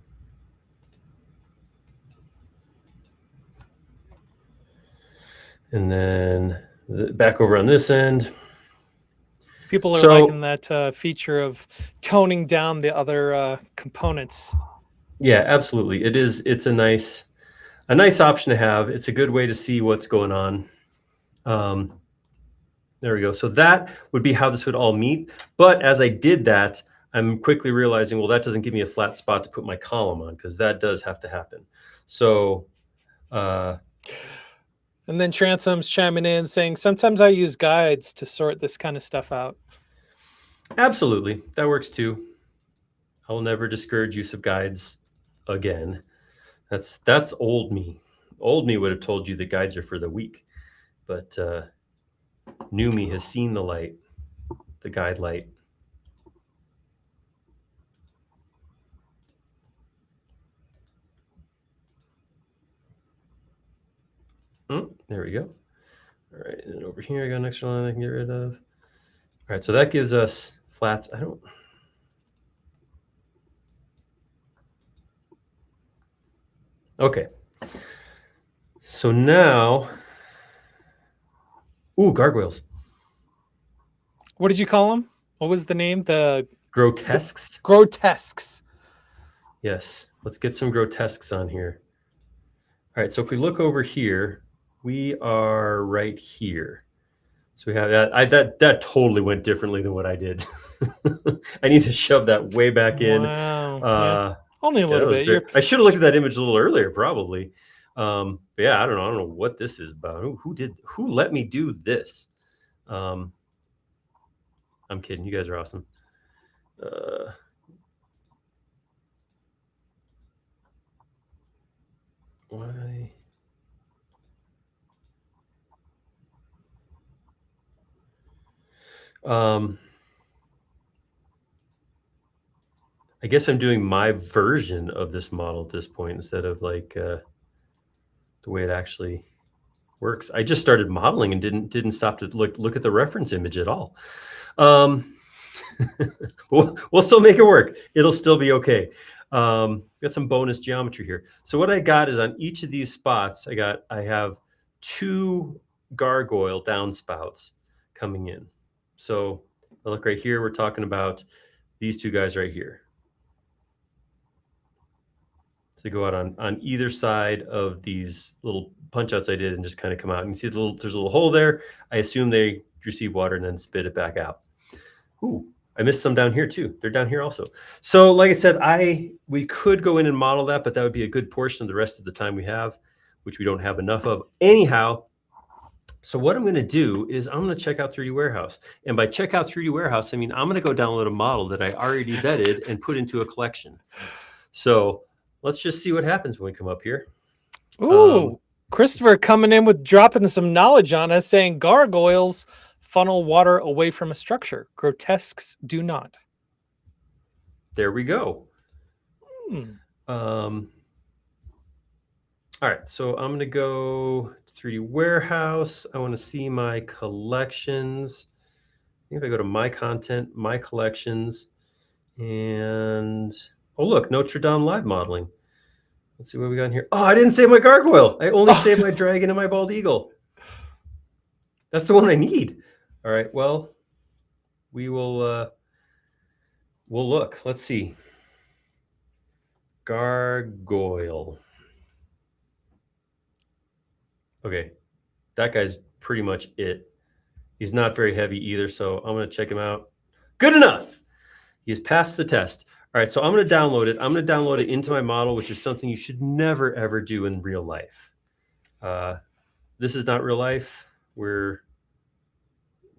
Speaker 1: And then back over on this end.
Speaker 2: People are liking that feature of toning down the other components.
Speaker 1: Yeah, absolutely. It's a nice option to have. It's a good way to see what's going on. There we go. So that would be how this would all meet. But as I did that, I'm quickly realizing, well, that doesn't give me a flat spot to put my column on, because that does have to happen. So
Speaker 2: and then Transom's chiming in saying, sometimes I use guides to sort this kind of stuff out.
Speaker 1: Absolutely. That works too. I will never discourage use of guides again. That's old me. Old me would have told you that guides are for the weak. But new me has seen the light, the guide light. There we go. All right, and then over here I got an extra line I can get rid of. All right, so that gives us flats. Okay. So now, gargoyles.
Speaker 2: What did you call them? What was the name? The
Speaker 1: grotesques.
Speaker 2: Grotesques.
Speaker 1: Yes, let's get some grotesques on here. All right, so if we look over here, we are right here. So we have that. That totally went differently than what I did. I need to shove that way back in.
Speaker 2: Wow. Only a little bit.
Speaker 1: I should have looked at that image a little earlier, probably. But yeah, I don't know what this is about. Who let me do this? I'm kidding. You guys are awesome. Why? I guess I'm doing my version of this model at this point instead of like the way it actually works. I just started modeling and didn't stop to look at the reference image at all. We'll still make it work. It'll still be okay. Got some bonus geometry here. So what I got is on each of these spots, I have 2 gargoyle downspouts coming in. So look right here, we're talking about these 2 guys right here. So they go out on either side of these little punch outs I did and just kind of come out. And you see there's a little hole there. I assume they receive water and then spit it back out. Ooh, I missed some down here too. They're down here also. So like I said, we could go in and model that, but that would be a good portion of the rest of the time we have, which we don't have enough of. Anyhow, so what I'm going to do is I'm going to check out 3D Warehouse. And by check out 3D Warehouse, I mean, I'm going to go download a model that I already vetted and put into a collection. So let's just see what happens when we come up here.
Speaker 2: Ooh, Christopher coming in with dropping some knowledge on us, saying gargoyles funnel water away from a structure. Grotesques do not.
Speaker 1: There we go. All right, so I'm going to go to 3D Warehouse. I want to see my collections. I think if I go to my content, my collections, and oh, look, Notre Dame live modeling. Let's see what we got in here. Oh, I didn't save my gargoyle. I only saved my dragon and my bald eagle. That's the one I need. All right, well, we'll look. Let's see. Gargoyle. Okay, that guy's pretty much it. He's not very heavy either, so I'm going to check him out. Good enough. He has passed the test. All right, so I'm going to download it. I'm going to download it into my model, which is something you should never, ever do in real life. This is not real life. We're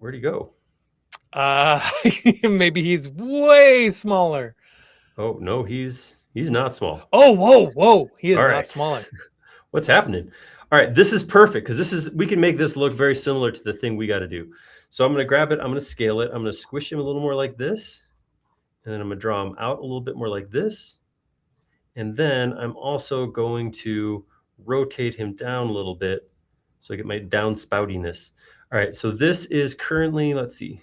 Speaker 1: Where'd he go?
Speaker 2: Maybe he's way smaller.
Speaker 1: Oh no, he's not small.
Speaker 2: Oh, whoa. He is
Speaker 1: All
Speaker 2: not
Speaker 1: right.
Speaker 2: smaller.
Speaker 1: What's happening? All right, this is perfect because we can make this look very similar to the thing we got to do. So I'm going to grab it. I'm going to scale it. I'm going to squish him a little more like this. And then I'm going to draw him out a little bit more like this. And then I'm also going to rotate him down a little bit so I get my down spoutiness. All right, so this is currently, let's see.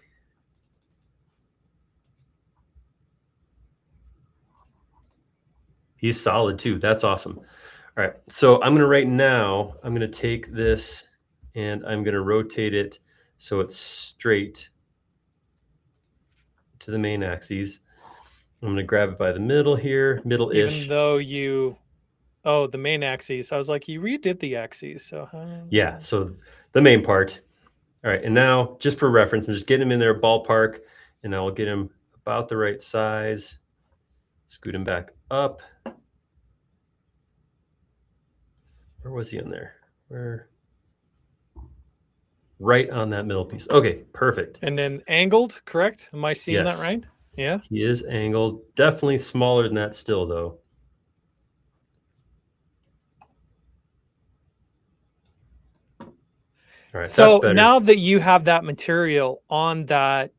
Speaker 1: He's solid too. That's awesome. All right, so I'm going to take this and I'm going to rotate it so it's straight to the main axis. I'm going to grab it by the middle here, middle-ish.
Speaker 2: Even though the main axis. I was like, you redid the axis. So
Speaker 1: yeah, so the main part. All right, and now just for reference, I'm just getting him in there ballpark, and I'll get him about the right size. Scoot him back up. Where was he in there? Right on that middle piece. Okay, perfect.
Speaker 2: And then angled, correct? Am I seeing that right? Yeah.
Speaker 1: He is angled. Definitely smaller than that still, though. All right,
Speaker 2: so now that you have that material on that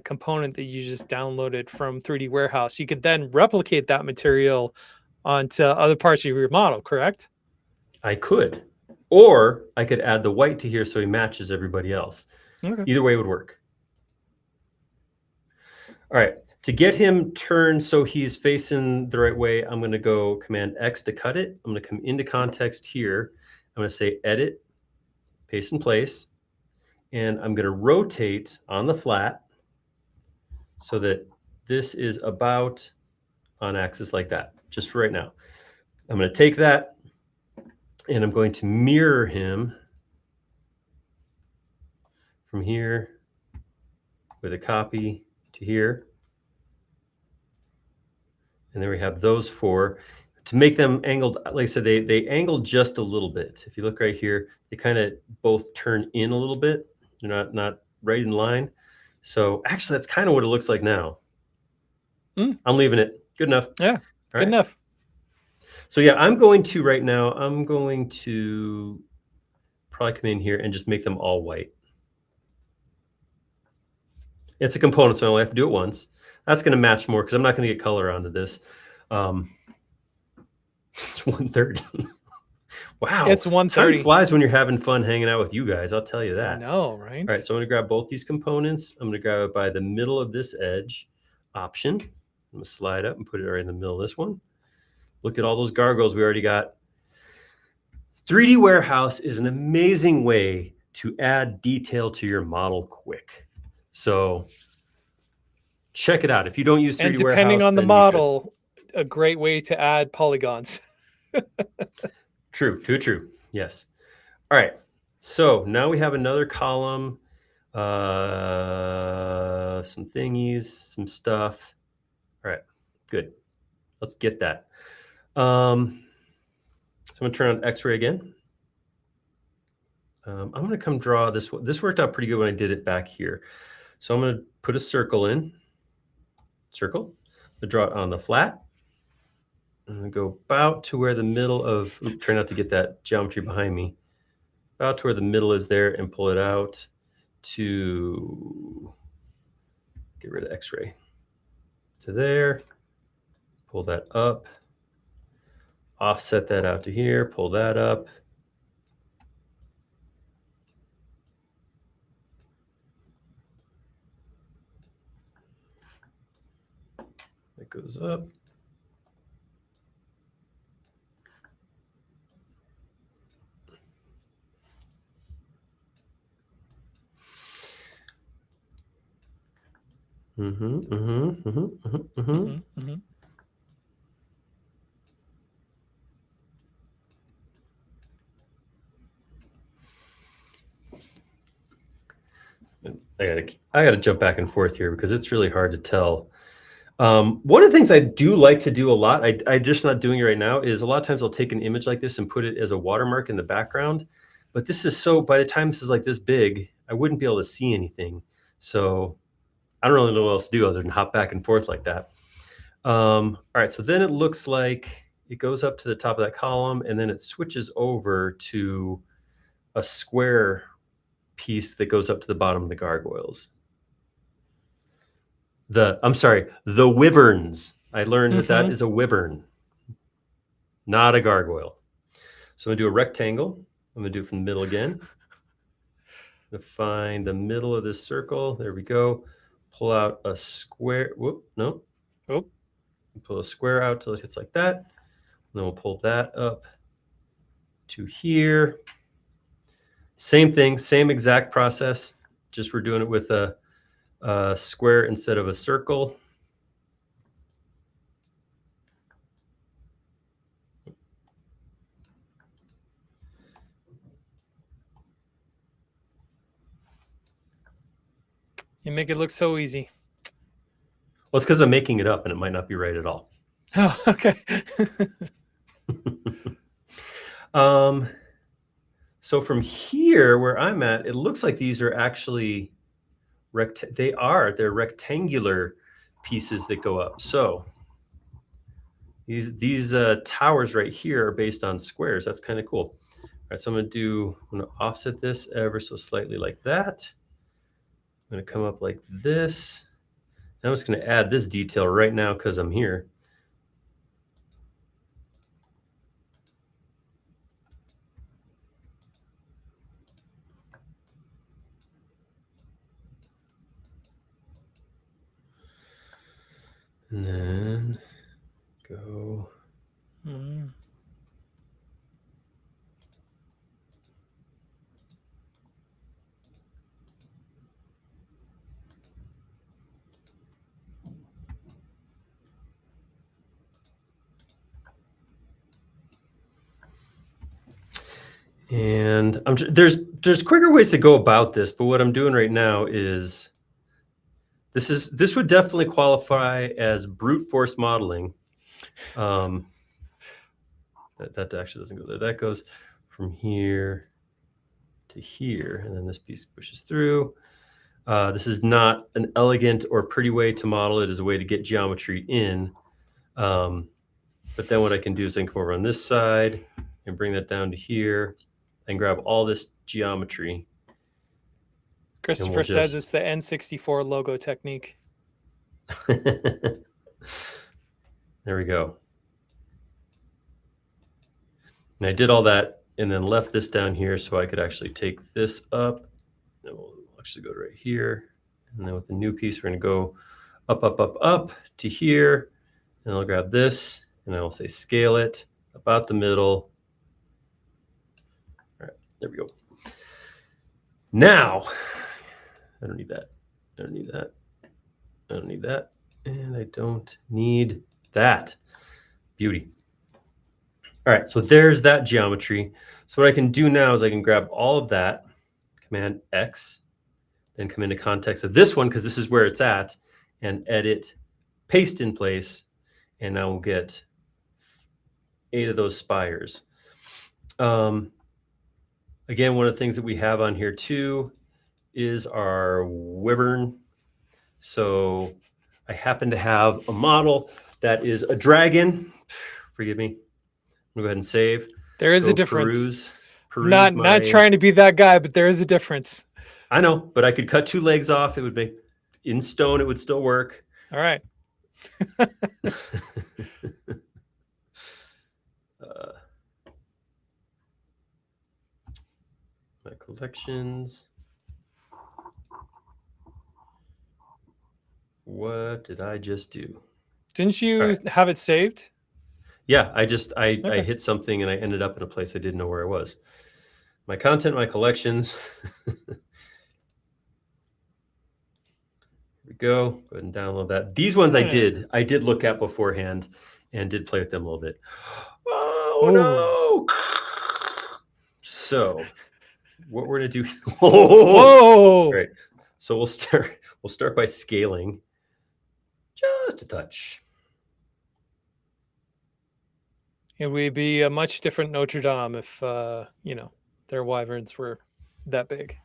Speaker 2: component that you just downloaded from 3D Warehouse, you could then replicate that material onto other parts of your model, correct?
Speaker 1: I could. Or I could add the white to here so he matches everybody else.
Speaker 2: Okay.
Speaker 1: Either way would work. All right. To get him turned so he's facing the right way, I'm going to go Command X to cut it. I'm going to come into context here. I'm going to say Edit, Paste in Place, and I'm going to rotate on the flat so that this is about on axis like that, just for right now. I'm going to take that and I'm going to mirror him from here with a copy to here. And there we have those four. To make them angled, like I said, they angle just a little bit. If you look right here, they kind of both turn in a little bit. They're not right in line. So actually, that's kind of what it looks like now. I'm leaving it. Good enough.
Speaker 2: Yeah, good enough.
Speaker 1: So yeah, I'm going to probably come in here and just make them all white. It's a component, so I only have to do it once. That's going to match more because I'm not going to get color onto this. It's 1:30. Wow.
Speaker 2: It's 1:30.
Speaker 1: Time flies when you're having fun hanging out with you guys. I'll tell you that.
Speaker 2: I know, right?
Speaker 1: All right, so I'm going to grab both these components. I'm going to grab it by the middle of this edge. Option. I'm going to slide up and put it right in the middle of this one. Look at all those gargoyles we already got. 3D Warehouse is an amazing way to add detail to your model quick. So check it out. If you don't use 3D Warehouse,
Speaker 2: and depending on the model, a great way to add polygons.
Speaker 1: True. Yes. All right. So now we have another column, some thingies, some stuff. All right. Good. Let's get that. So I'm going to turn on X-ray again. I'm going to come draw this one. This worked out pretty good when I did it back here. So I'm going to put a circle in. Circle. I'm going to draw it on the flat. I'm going to go about to where the middle of, try not to get that geometry behind me. About to where the middle is there and pull it out to get rid of X-ray. To there. Pull that up. Offset that out to here. Pull that up. That goes up. I gotta jump back and forth here because it's really hard to tell. One of the things I do like to do a lot, I'm just not doing it right now, is a lot of times I'll take an image like this and put it as a watermark in the background. But this is so, by the time this is like this big, I wouldn't be able to see anything. So I don't really know what else to do other than hop back and forth like that. All right, so then it looks like it goes up to the top of that column, and then it switches over to a square piece that goes up to the bottom of the gargoyles. I'm sorry, the wyverns. I learned that is a wyvern, not a gargoyle. So I'm gonna do a rectangle. I'm gonna do it from the middle again. I'm gonna find the middle of this circle. There we go. Pull out a square. Whoop, no.
Speaker 2: Oh.
Speaker 1: Pull a square out till it hits like that. And then we'll pull that up to here. Same thing, same exact process. Just we're doing it with a square instead of a circle.
Speaker 2: You make it look so easy.
Speaker 1: Well, it's because I'm making it up and it might not be right at all.
Speaker 2: Oh, okay.
Speaker 1: So from here where I'm at, it looks like these are actually they're rectangular pieces that go up. So these towers right here are based on squares. That's kind of cool. All right, so I'm gonna offset this ever so slightly like that. I'm gonna come up like this. I'm just gonna add this detail right now because I'm here. And then go. And there's quicker ways to go about this, but what I'm doing right now is this would definitely qualify as brute force modeling. That actually doesn't go there. That goes from here to here, and then this piece pushes through. This is not an elegant or pretty way to model it as a way to get geometry in. But then what I can do is I can come over on this side and bring that down to here and grab all this geometry.
Speaker 2: Christopher says it's the N64 logo technique.
Speaker 1: There we go. And I did all that and then left this down here so I could actually take this up. And we'll actually go to right here. And then with the new piece, we're going to go up, up, up, up to here. And I'll grab this and I will say scale it about the middle. All right, there we go. Now, I don't need that. I don't need that. I don't need that. And I don't need that. Beauty. All right, so there's that geometry. So what I can do now is I can grab all of that, Command X, then come into context of this one because this is where it's at, and edit, paste in place, and now we'll get 8 of those spires. Again, one of the things that we have on here too is our wyvern. So I happen to have a model that is a dragon. Forgive me. I'm gonna go ahead and save.
Speaker 2: There is a difference.
Speaker 1: Peruse
Speaker 2: not trying to be that guy, but there is a difference.
Speaker 1: I know, but I could cut 2 legs off. It would make in stone. It would still work.
Speaker 2: All right.
Speaker 1: My collections. What did I just do?
Speaker 2: Didn't you have it saved?
Speaker 1: Yeah, I hit something and I ended up in a place I didn't know where I was. My content, my collections. Here we go. Go ahead and download that. These ones I did look at beforehand and did play with them a little bit. Oh no! So what we're gonna do? Whoa! Right. So we'll start by scaling just a touch.
Speaker 2: It would be a much different Notre Dame if their wyverns were that big.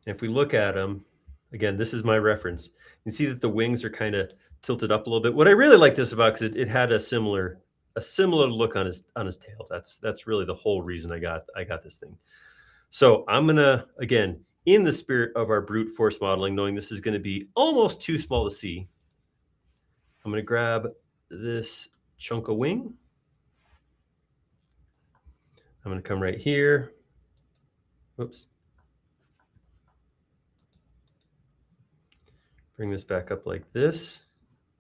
Speaker 1: if we look at them, again, this is my reference. You can see that the wings are kind of tilted up a little bit. What I really like this about, because it had a similar look on his tail. That's really the whole reason I got this thing. So I'm gonna, again, in the spirit of our brute force modeling, knowing this is going to be almost too small to see, I'm going to grab this chunk of wing. I'm going to come right here. Whoops. Bring this back up like this.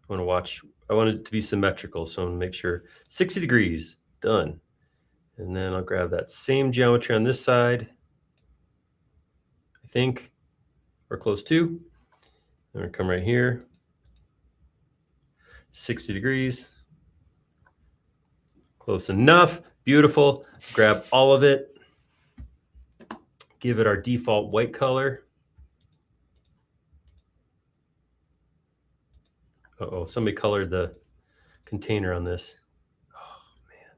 Speaker 1: I want it to be symmetrical, so I'm going to make sure 60 degrees, done. And then I'll grab that same geometry on this side, I think, or close to. I'm going to come right here, 60 degrees. Close enough, beautiful. Grab all of it, give it our default white color. Uh-oh, somebody colored the container on this. Oh, man.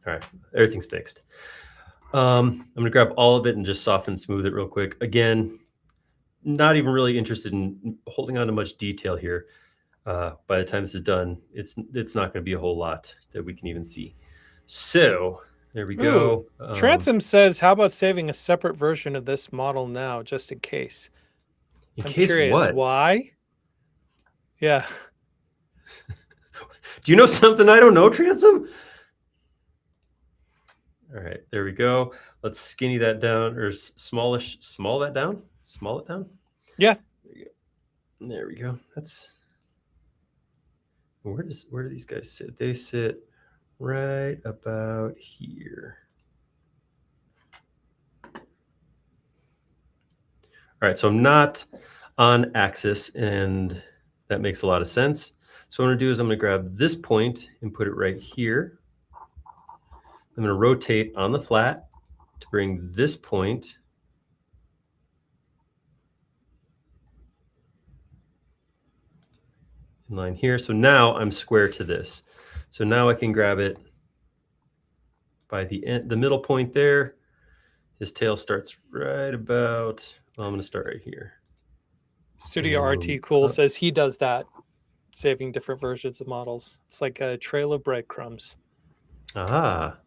Speaker 1: All right, everything's fixed. I'm gonna grab all of it and just soften and smooth it real quick. Again, not even really interested in holding on to much detail here. By the time this is done, it's not gonna be a whole lot that we can even see. So there we go.
Speaker 2: Transom says, how about saving a separate version of this model now, just in case? I'm curious,
Speaker 1: what?
Speaker 2: why? Yeah.
Speaker 1: Do you know something I don't know, Transom? All right, there we go. Let's skinny that down, or small it down.
Speaker 2: Yeah.
Speaker 1: There we go. That's where do these guys sit? They sit right about here. All right, so I'm not on axis, and that makes a lot of sense. So what I'm gonna do is I'm gonna grab this point and put it right here. I'm gonna rotate on the flat to bring this point in line here. So now I'm square to this. So now I can grab it by the end, the middle point there. His tail starts right about, well, I'm gonna start right here.
Speaker 2: Studio RT Cool says he does that, saving different versions of models. It's like a trail of breadcrumbs.
Speaker 1: Ah.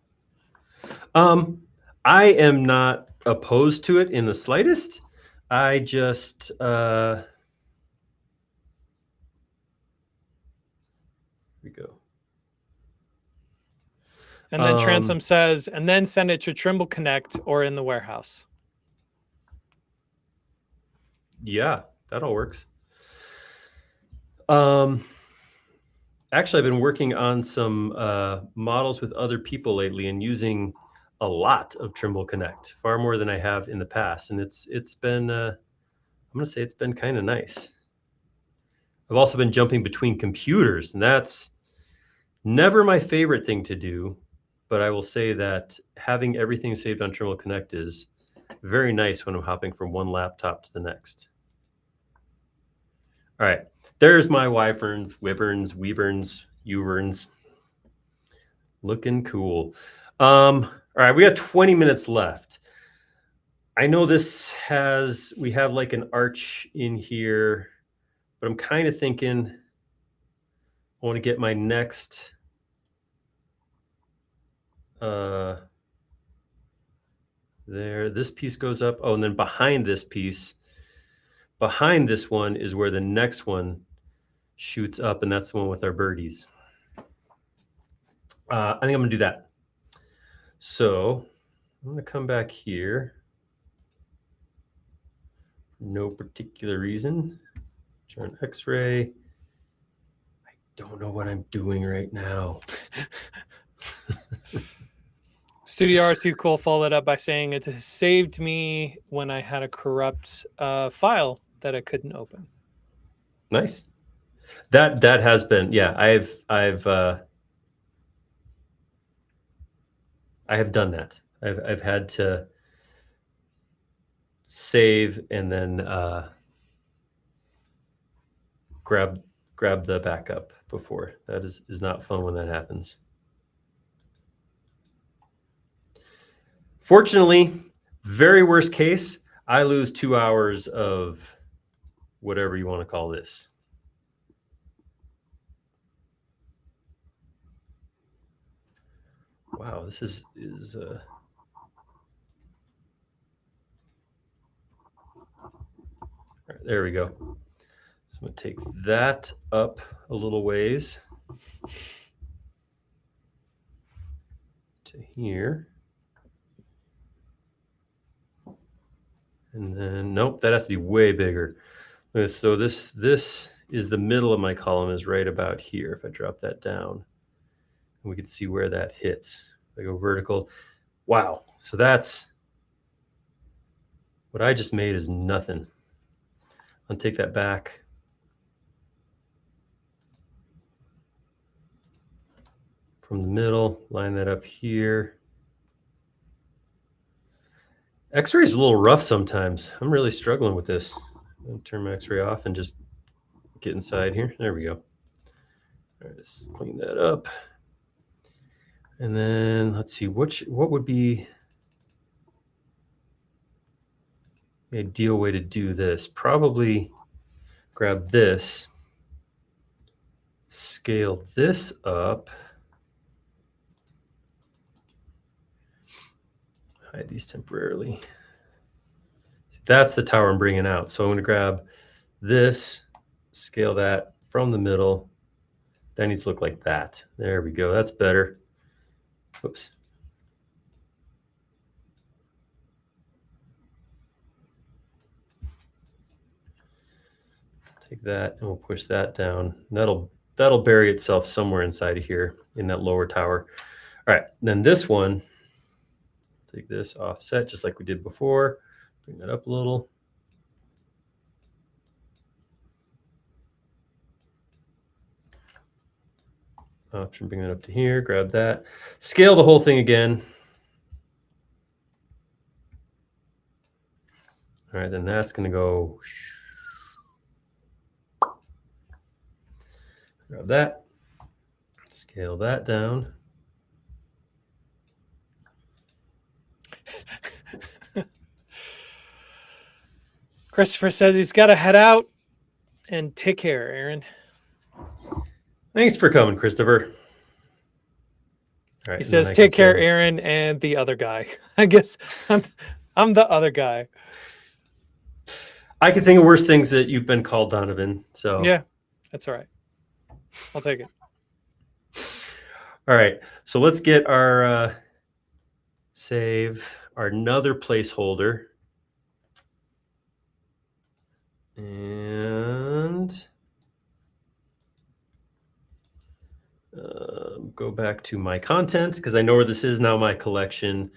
Speaker 1: I am not opposed to it in the slightest. I just here we go.
Speaker 2: And then Transom says, and then send it to Trimble Connect or in the warehouse.
Speaker 1: Yeah, that all works. Actually, I've been working on some models with other people lately and using a lot of Trimble Connect, far more than I have in the past. And it's been, I'm gonna say it's been kind of nice. I've also been jumping between computers, and that's never my favorite thing to do. But I will say that having everything saved on Trimble Connect is very nice when I'm hopping from one laptop to the next. All right, there's my wyverns, wyverns, weaverns, uverns. Looking cool. All right, we got 20 minutes left. I know we have like an arch in here, but I'm kind of thinking I want to get my next there. This piece goes up. Oh, and then behind this one is where the next one shoots up, and that's the one with our birdies. I think I'm gonna do that. So I'm gonna come back here. No particular reason. Turn X-ray. I don't know what I'm doing right now.
Speaker 2: Studio R2 Cool followed up by saying it saved me when I had a corrupt file that I couldn't open.
Speaker 1: Nice. That has been, yeah. I have done that. I've had to save and then grab the backup before. That is not fun when that happens. Fortunately, very worst case, I lose 2 hours of whatever you want to call this. Wow, this is all right, there we go. So I'm going to take that up a little ways to here. And then, nope, that has to be way bigger. So this is the middle of my column is right about here. If I drop that down, and we can see where that hits. If I go vertical, wow. So that's what I just made is nothing. I'll take that back. From the middle, line that up here. X-ray is a little rough sometimes. I'm really struggling with this. I'll turn my X-ray off and just get inside here. There we go. All right, let's clean that up. And then let's see, what would be the ideal way to do this? Probably grab this, scale this up. Hide these temporarily. See, that's the tower I'm bringing out. So I'm going to grab this, scale that from the middle. That needs to look like that. There we go. That's better. Oops. Take that and we'll push that down. That'll bury itself somewhere inside of here in that lower tower. All right, then this one, take this offset just like we did before. Bring that up a little. Option, bring that up to here, grab that. Scale the whole thing again. All right, then that's gonna go. Grab that, scale that down.
Speaker 2: Christopher says he's got to head out, and take care, Aaron.
Speaker 1: Thanks for coming, Christopher. All right,
Speaker 2: He says, take care, Aaron, and the other guy. I guess I'm the other guy.
Speaker 1: I can think of worse things that you've been called, Donovan. So
Speaker 2: yeah, that's all right. I'll take it.
Speaker 1: All right, so let's get our save, our another placeholder. And go back to my content because I know where this is now, my collection.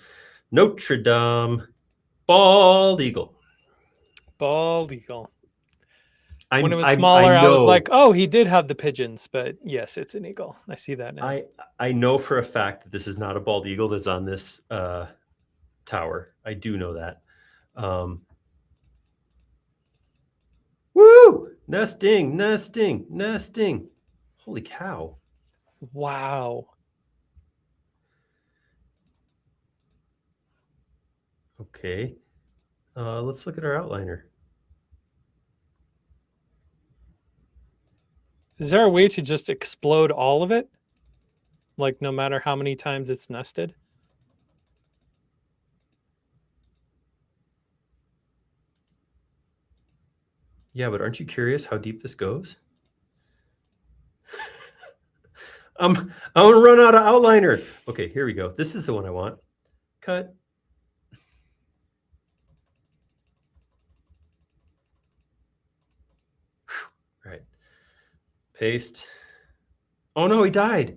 Speaker 1: Notre Dame, bald eagle.
Speaker 2: Bald eagle. When it was smaller, I was like, oh, he did have the pigeons, but yes, it's an eagle. I see that now.
Speaker 1: I know for a fact that this is not a bald eagle that's on this tower. I do know that. Woo! Nesting, nesting, nesting. Holy cow.
Speaker 2: Wow.
Speaker 1: Okay. Let's look at our outliner.
Speaker 2: Is there a way to just explode all of it? Like no matter how many times it's nested?
Speaker 1: Yeah, but aren't you curious how deep this goes? I'm gonna run out of outliner. Okay, here we go. This is the one I want. Cut. All right. Paste. Oh no, he died.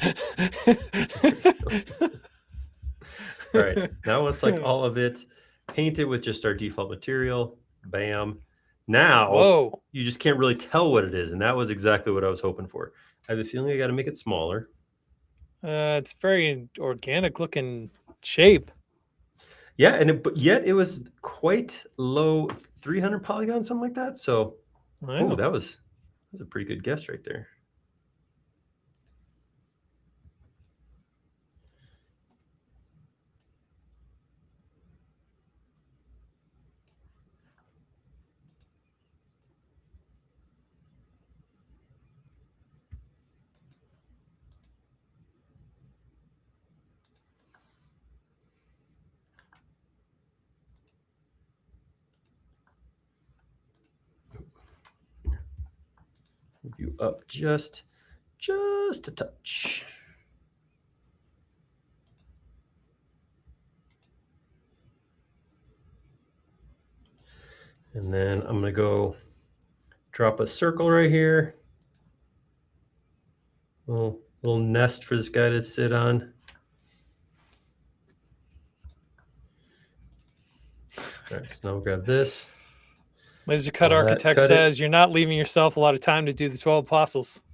Speaker 1: All right, now let's select all of it, paint it with just our default material. Bam. Now, whoa, you just can't really tell what it is, and that was exactly what I was hoping for. I have a feeling I got to make it smaller.
Speaker 2: It's very organic looking shape.
Speaker 1: Yeah, but yet it was quite low, 300 polygons, something like that. So, oh, that was a pretty good guess right there. Move you up just a touch. And then I'm going to go drop a circle right here. Little nest for this guy to sit on. All right, so now we'll grab this.
Speaker 2: Laser Cut Architect says you're not leaving yourself a lot of time to do the 12 apostles.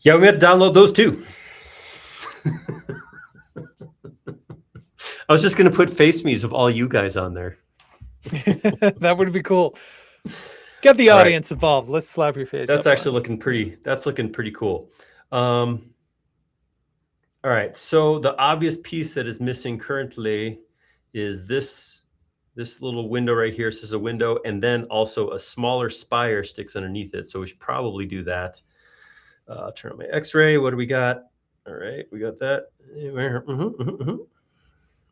Speaker 1: Yeah, we had to download those too. I was just going to put face me's of all you guys on there.
Speaker 2: That would be cool. Get the audience involved. Let's slap your face.
Speaker 1: That's actually looking pretty. That's looking pretty cool. All right. So the obvious piece that is missing currently is this little window right here. This is a window, and then also a smaller spire sticks underneath it. So we should probably do that. Turn on my X-ray. What do we got? All right, we got that.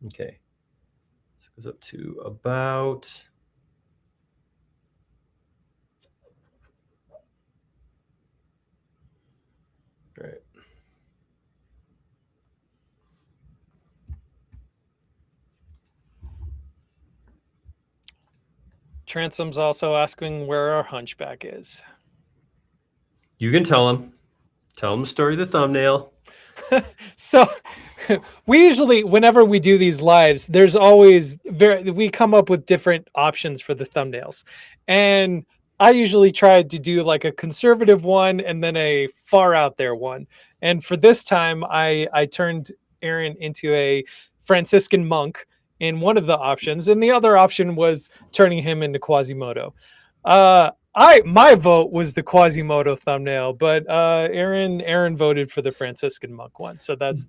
Speaker 1: Okay. So it goes up to about. All right.
Speaker 2: Transom's also asking where our hunchback is.
Speaker 1: You can tell him. Tell him the story of the thumbnail.
Speaker 2: So we usually, whenever we do these lives, there's always we come up with different options for the thumbnails. And I usually try to do like a conservative one and then a far out there one. And for this time, I turned Aaron into a Franciscan monk in one of the options, and the other option was turning him into Quasimodo. My vote was the Quasimodo thumbnail, but Aaron voted for the Franciscan monk one, so that's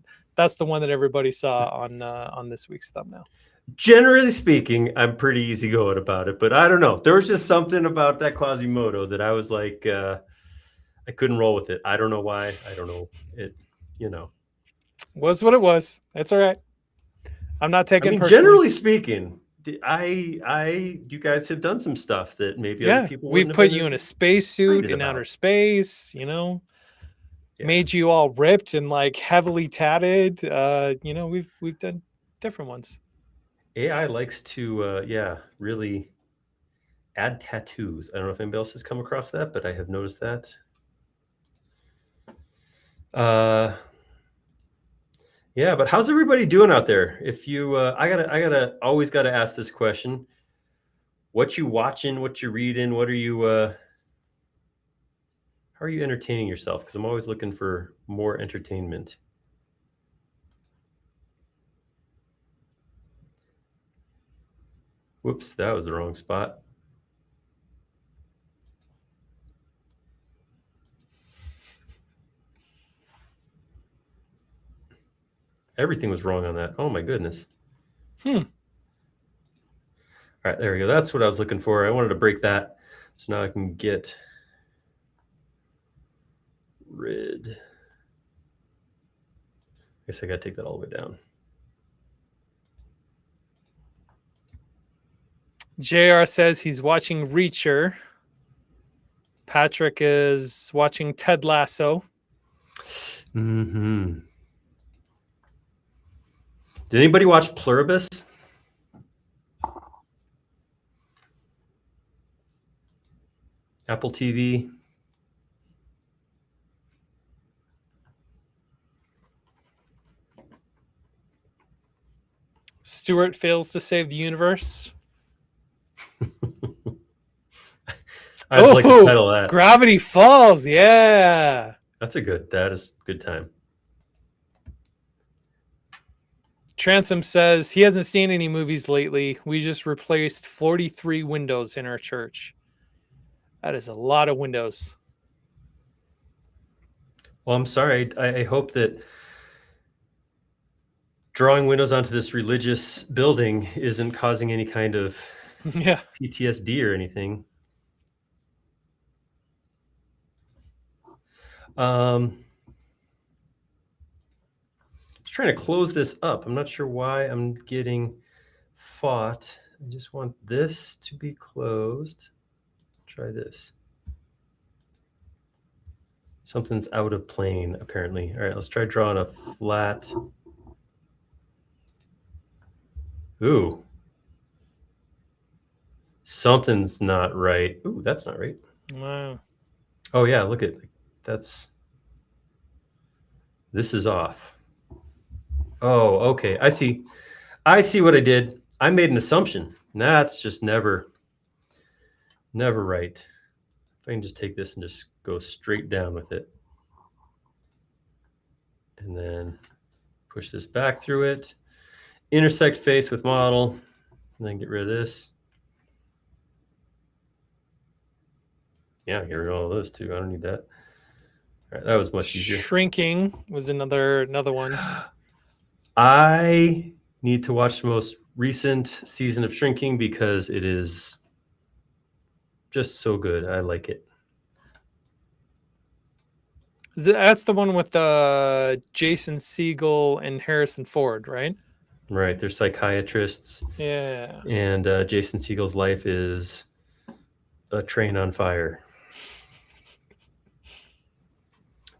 Speaker 2: the one that everybody saw on this week's thumbnail.
Speaker 1: Generally speaking, I'm pretty easygoing about it, but I don't know. There was just something about that Quasimodo that I was like, I couldn't roll with it. I don't know why. I don't know. It,
Speaker 2: was what it was. It's all right. I'm not taking.
Speaker 1: Generally speaking, you guys have done some stuff that maybe other people.
Speaker 2: We've put you in a spacesuit in outer space. Made you all ripped and like heavily tatted. We've done different ones.
Speaker 1: AI likes to really add tattoos. I don't know if anybody else has come across that, but I have noticed that. Yeah, but how's everybody doing out there? If you, I always gotta ask this question: what you watching? What you reading? What are you? How are you entertaining yourself? Because I'm always looking for more entertainment. Whoops, that was the wrong spot. Everything was wrong on that. Oh my goodness. All right, there we go. That's what I was looking for. I wanted to break that, so now I can get rid. I guess I got to take that all the way down.
Speaker 2: JR says he's watching Reacher. Patrick is watching Ted Lasso.
Speaker 1: Mm-hmm. Did anybody watch Pluribus? Apple TV.
Speaker 2: Stuart fails to save the universe.
Speaker 1: I just like the title of that.
Speaker 2: Gravity Falls, yeah.
Speaker 1: That is a good time.
Speaker 2: Transom says he hasn't seen any movies lately. We just replaced 43 windows in our church. That is a lot of windows.
Speaker 1: Well, I'm sorry. I hope that drawing windows onto this religious building isn't causing any kind of PTSD or anything. Just trying to close this up. I'm not sure why I'm getting fought. I just want this to be closed. Try this. Something's out of plane, apparently. All right, let's try drawing a flat. Ooh. Something's not right. Ooh, that's not right.
Speaker 2: Wow.
Speaker 1: Oh, yeah, look at that's. This is off. Oh, okay. I see. I see what I did. I made an assumption. That's just never right. If I can just take this and just go straight down with it. And then push this back through it. Intersect face with model. And then get rid of this. Yeah, get rid of all those too. I don't need that. All right, that was much easier.
Speaker 2: Shrinking was another one.
Speaker 1: I need to watch the most recent season of Shrinking because it is just so good. I like it.
Speaker 2: That's the one with Jason Segel and Harrison Ford, right?
Speaker 1: Right. They're psychiatrists.
Speaker 2: Yeah.
Speaker 1: And Jason Segel's life is a train on fire.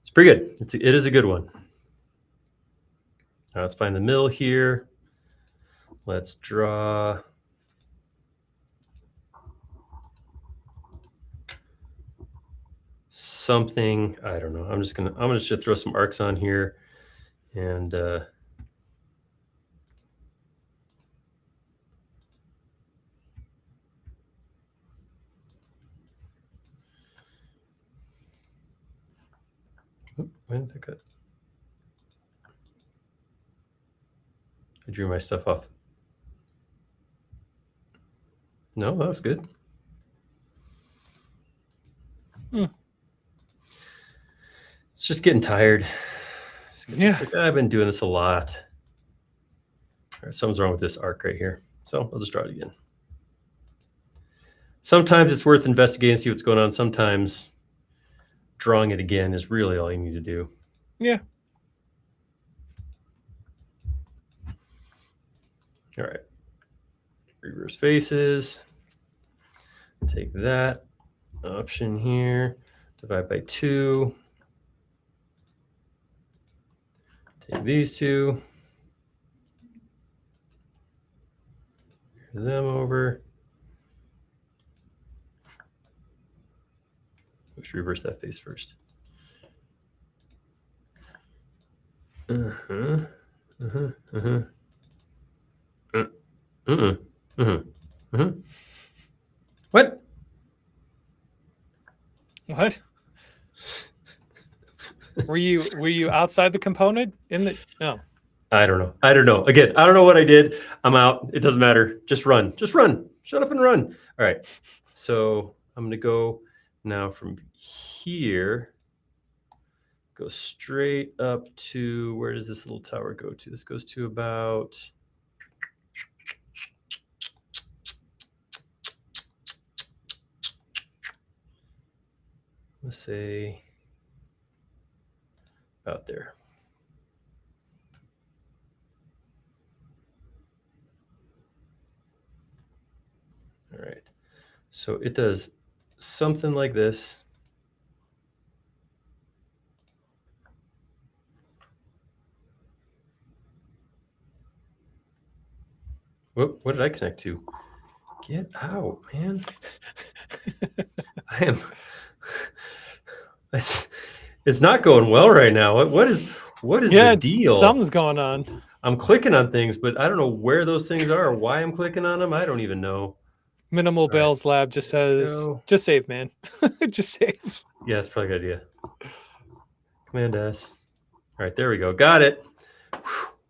Speaker 1: It's pretty good. It is a good one. Now let's find the middle here. Let's draw. Something. I don't know. I'm gonna just throw some arcs on here, and when did that cut? I drew my stuff off. No, that was good. It's just getting tired.
Speaker 2: Yeah.
Speaker 1: Like, I've been doing this a lot. All right, something's wrong with this arc right here. So I'll just draw it again. Sometimes it's worth investigating and see what's going on. Sometimes drawing it again is really all you need to do.
Speaker 2: Yeah.
Speaker 1: All right. Reverse faces. Take that option here. Divide by 2. Take these two. Move them over. Let's reverse that face first. What?
Speaker 2: What? Were you outside the component in the no?
Speaker 1: I don't know. Again, I don't know what I did. I'm out. It doesn't matter. Just run. Shut up and run. All right. So I'm going to go now from here, go straight up to, where does this little tower go to? This goes to about, let's say about there. All right. So it does something like this. Whoop, what did I connect to? Get out, man. I am. It's not going well right now. What is the deal?
Speaker 2: Something's going on.
Speaker 1: I'm clicking on things, but I don't know where those things are or why I'm clicking on them. I don't even know.
Speaker 2: Minimal Bell's Lab just says, just save, man. Just save.
Speaker 1: Yeah, that's probably a good idea. Command S. All right, there we go. Got it. All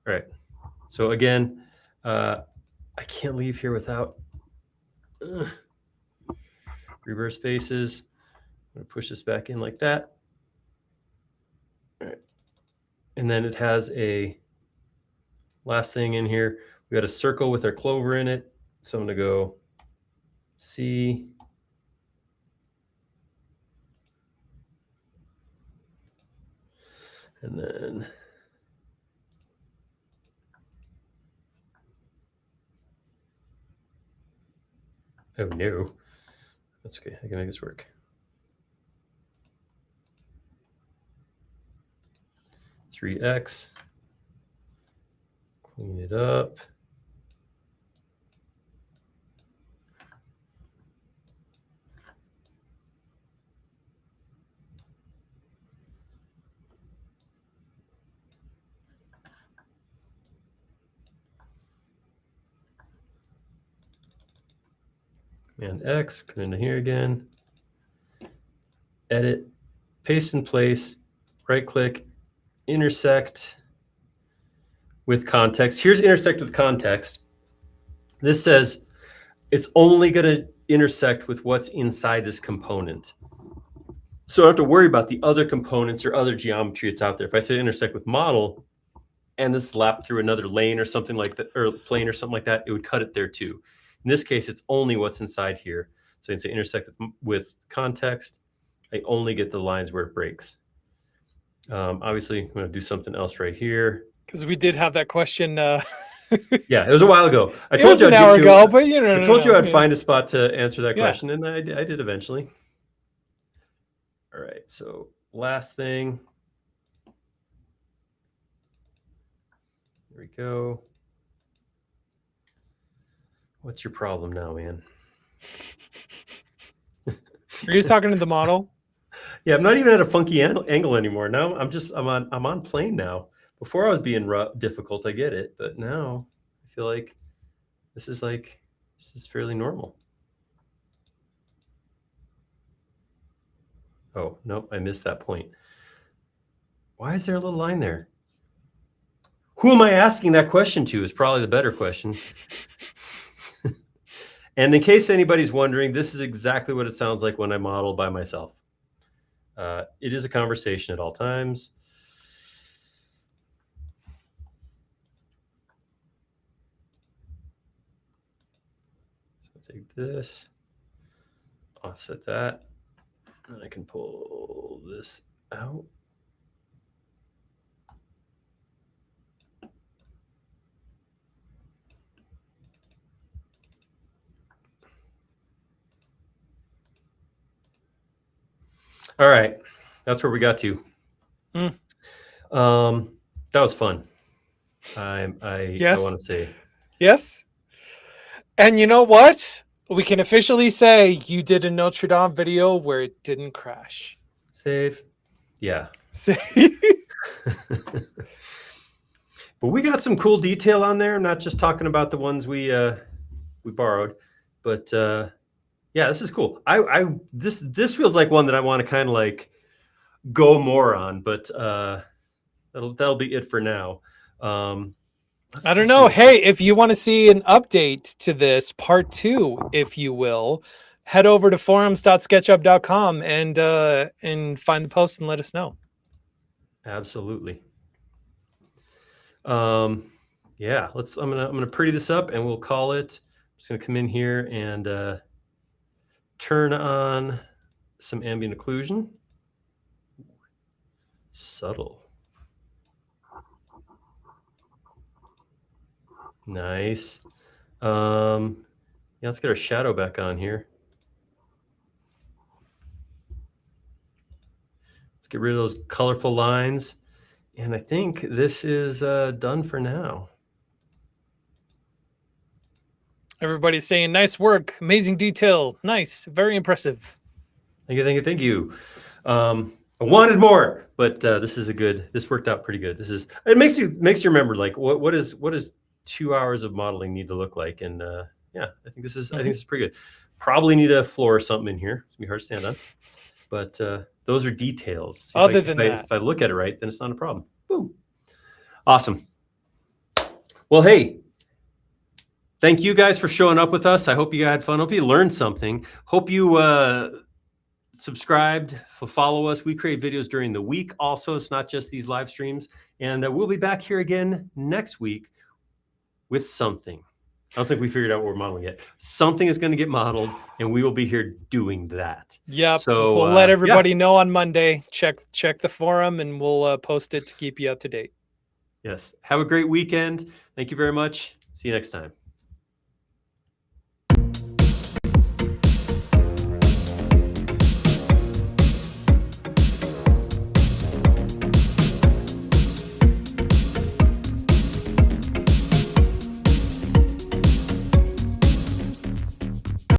Speaker 1: right. So again, I can't leave here without reverse faces. I'm going to push this back in like that. All right. And then it has a last thing in here. We got a circle with our clover in it. So I'm going to go C. And then oh no. That's okay. I can make this work. 3x. Clean it up. Command X, come into here again. Edit, paste in place, right click, intersect with context. Here's intersect with context. This says it's only going to intersect with what's inside this component. So I don't have to worry about the other components or other geometry that's out there. If I say intersect with model and this slapped through another lane or something like that, or plane or something like that, it would cut it there too. In this case, it's only what's inside here. So I can say intersect with context. I only get the lines where it breaks. Obviously, I'm going to do something else right here.
Speaker 2: Because we did have that question.
Speaker 1: Yeah, it was a while ago. I
Speaker 2: It
Speaker 1: told
Speaker 2: was
Speaker 1: you
Speaker 2: an
Speaker 1: I'd
Speaker 2: hour
Speaker 1: get you-
Speaker 2: ago, but you know,
Speaker 1: I told you I'd
Speaker 2: yeah.
Speaker 1: find a spot to answer that
Speaker 2: Yeah.
Speaker 1: question, and I did eventually. All right, so last thing. Here we go. What's your problem now, man?
Speaker 2: Are you just talking to the model?
Speaker 1: Yeah, I'm not even at a funky angle anymore. Now I'm on plane now. Before I was being difficult, I get it, but now I feel like this is fairly normal. Oh, nope, I missed that point. Why is there a little line there? Who am I asking that question to is probably the better question. And in case anybody's wondering, this is exactly what it sounds like when I model by myself. It is a conversation at all times. So take this, offset that, and I can pull this out. All right, that's where we got to. That was fun. I want to say
Speaker 2: yes. And you know what? We can officially say you did a Notre Dame video where it didn't crash.
Speaker 1: Save. Yeah. But we got some cool detail on there. I'm not just talking about the ones we borrowed, but yeah, this is cool. This feels like one that I want to kind of like go more on, but that'll be it for now.
Speaker 2: I don't know. Hey, if you want to see an update to this part 2, if you will, head over to forums.sketchup.com and find the post and let us know.
Speaker 1: Absolutely. Yeah, I'm gonna pretty this up and we'll call it. I'm just gonna come in here and turn on some ambient occlusion. Subtle. Nice. Yeah, let's get our shadow back on here. Let's get rid of those colorful lines. And I think this is done for now.
Speaker 2: Everybody's saying nice work, amazing detail, nice, very impressive.
Speaker 1: Thank you. I wanted more, but this worked out pretty good. It makes you remember like what is 2 hours of modeling need to look like, and yeah, I think this is pretty good. Probably need a floor or something in here. It's gonna be hard to stand on, but those are details. If I look at it right, then it's not a problem. Boom. Awesome. Well, hey, thank you guys for showing up with us. I hope you had fun. Hope you learned something. Hope you subscribed, follow us. We create videos during the week also. It's not just these live streams. And we'll be back here again next week with something. I don't think we figured out what we're modeling yet. Something is going to get modeled, and we will be here doing that.
Speaker 2: Yep.
Speaker 1: So
Speaker 2: we'll let everybody know on Monday. Check the forum, and we'll post it to keep you up to date.
Speaker 1: Yes. Have a great weekend. Thank you very much. See you next time.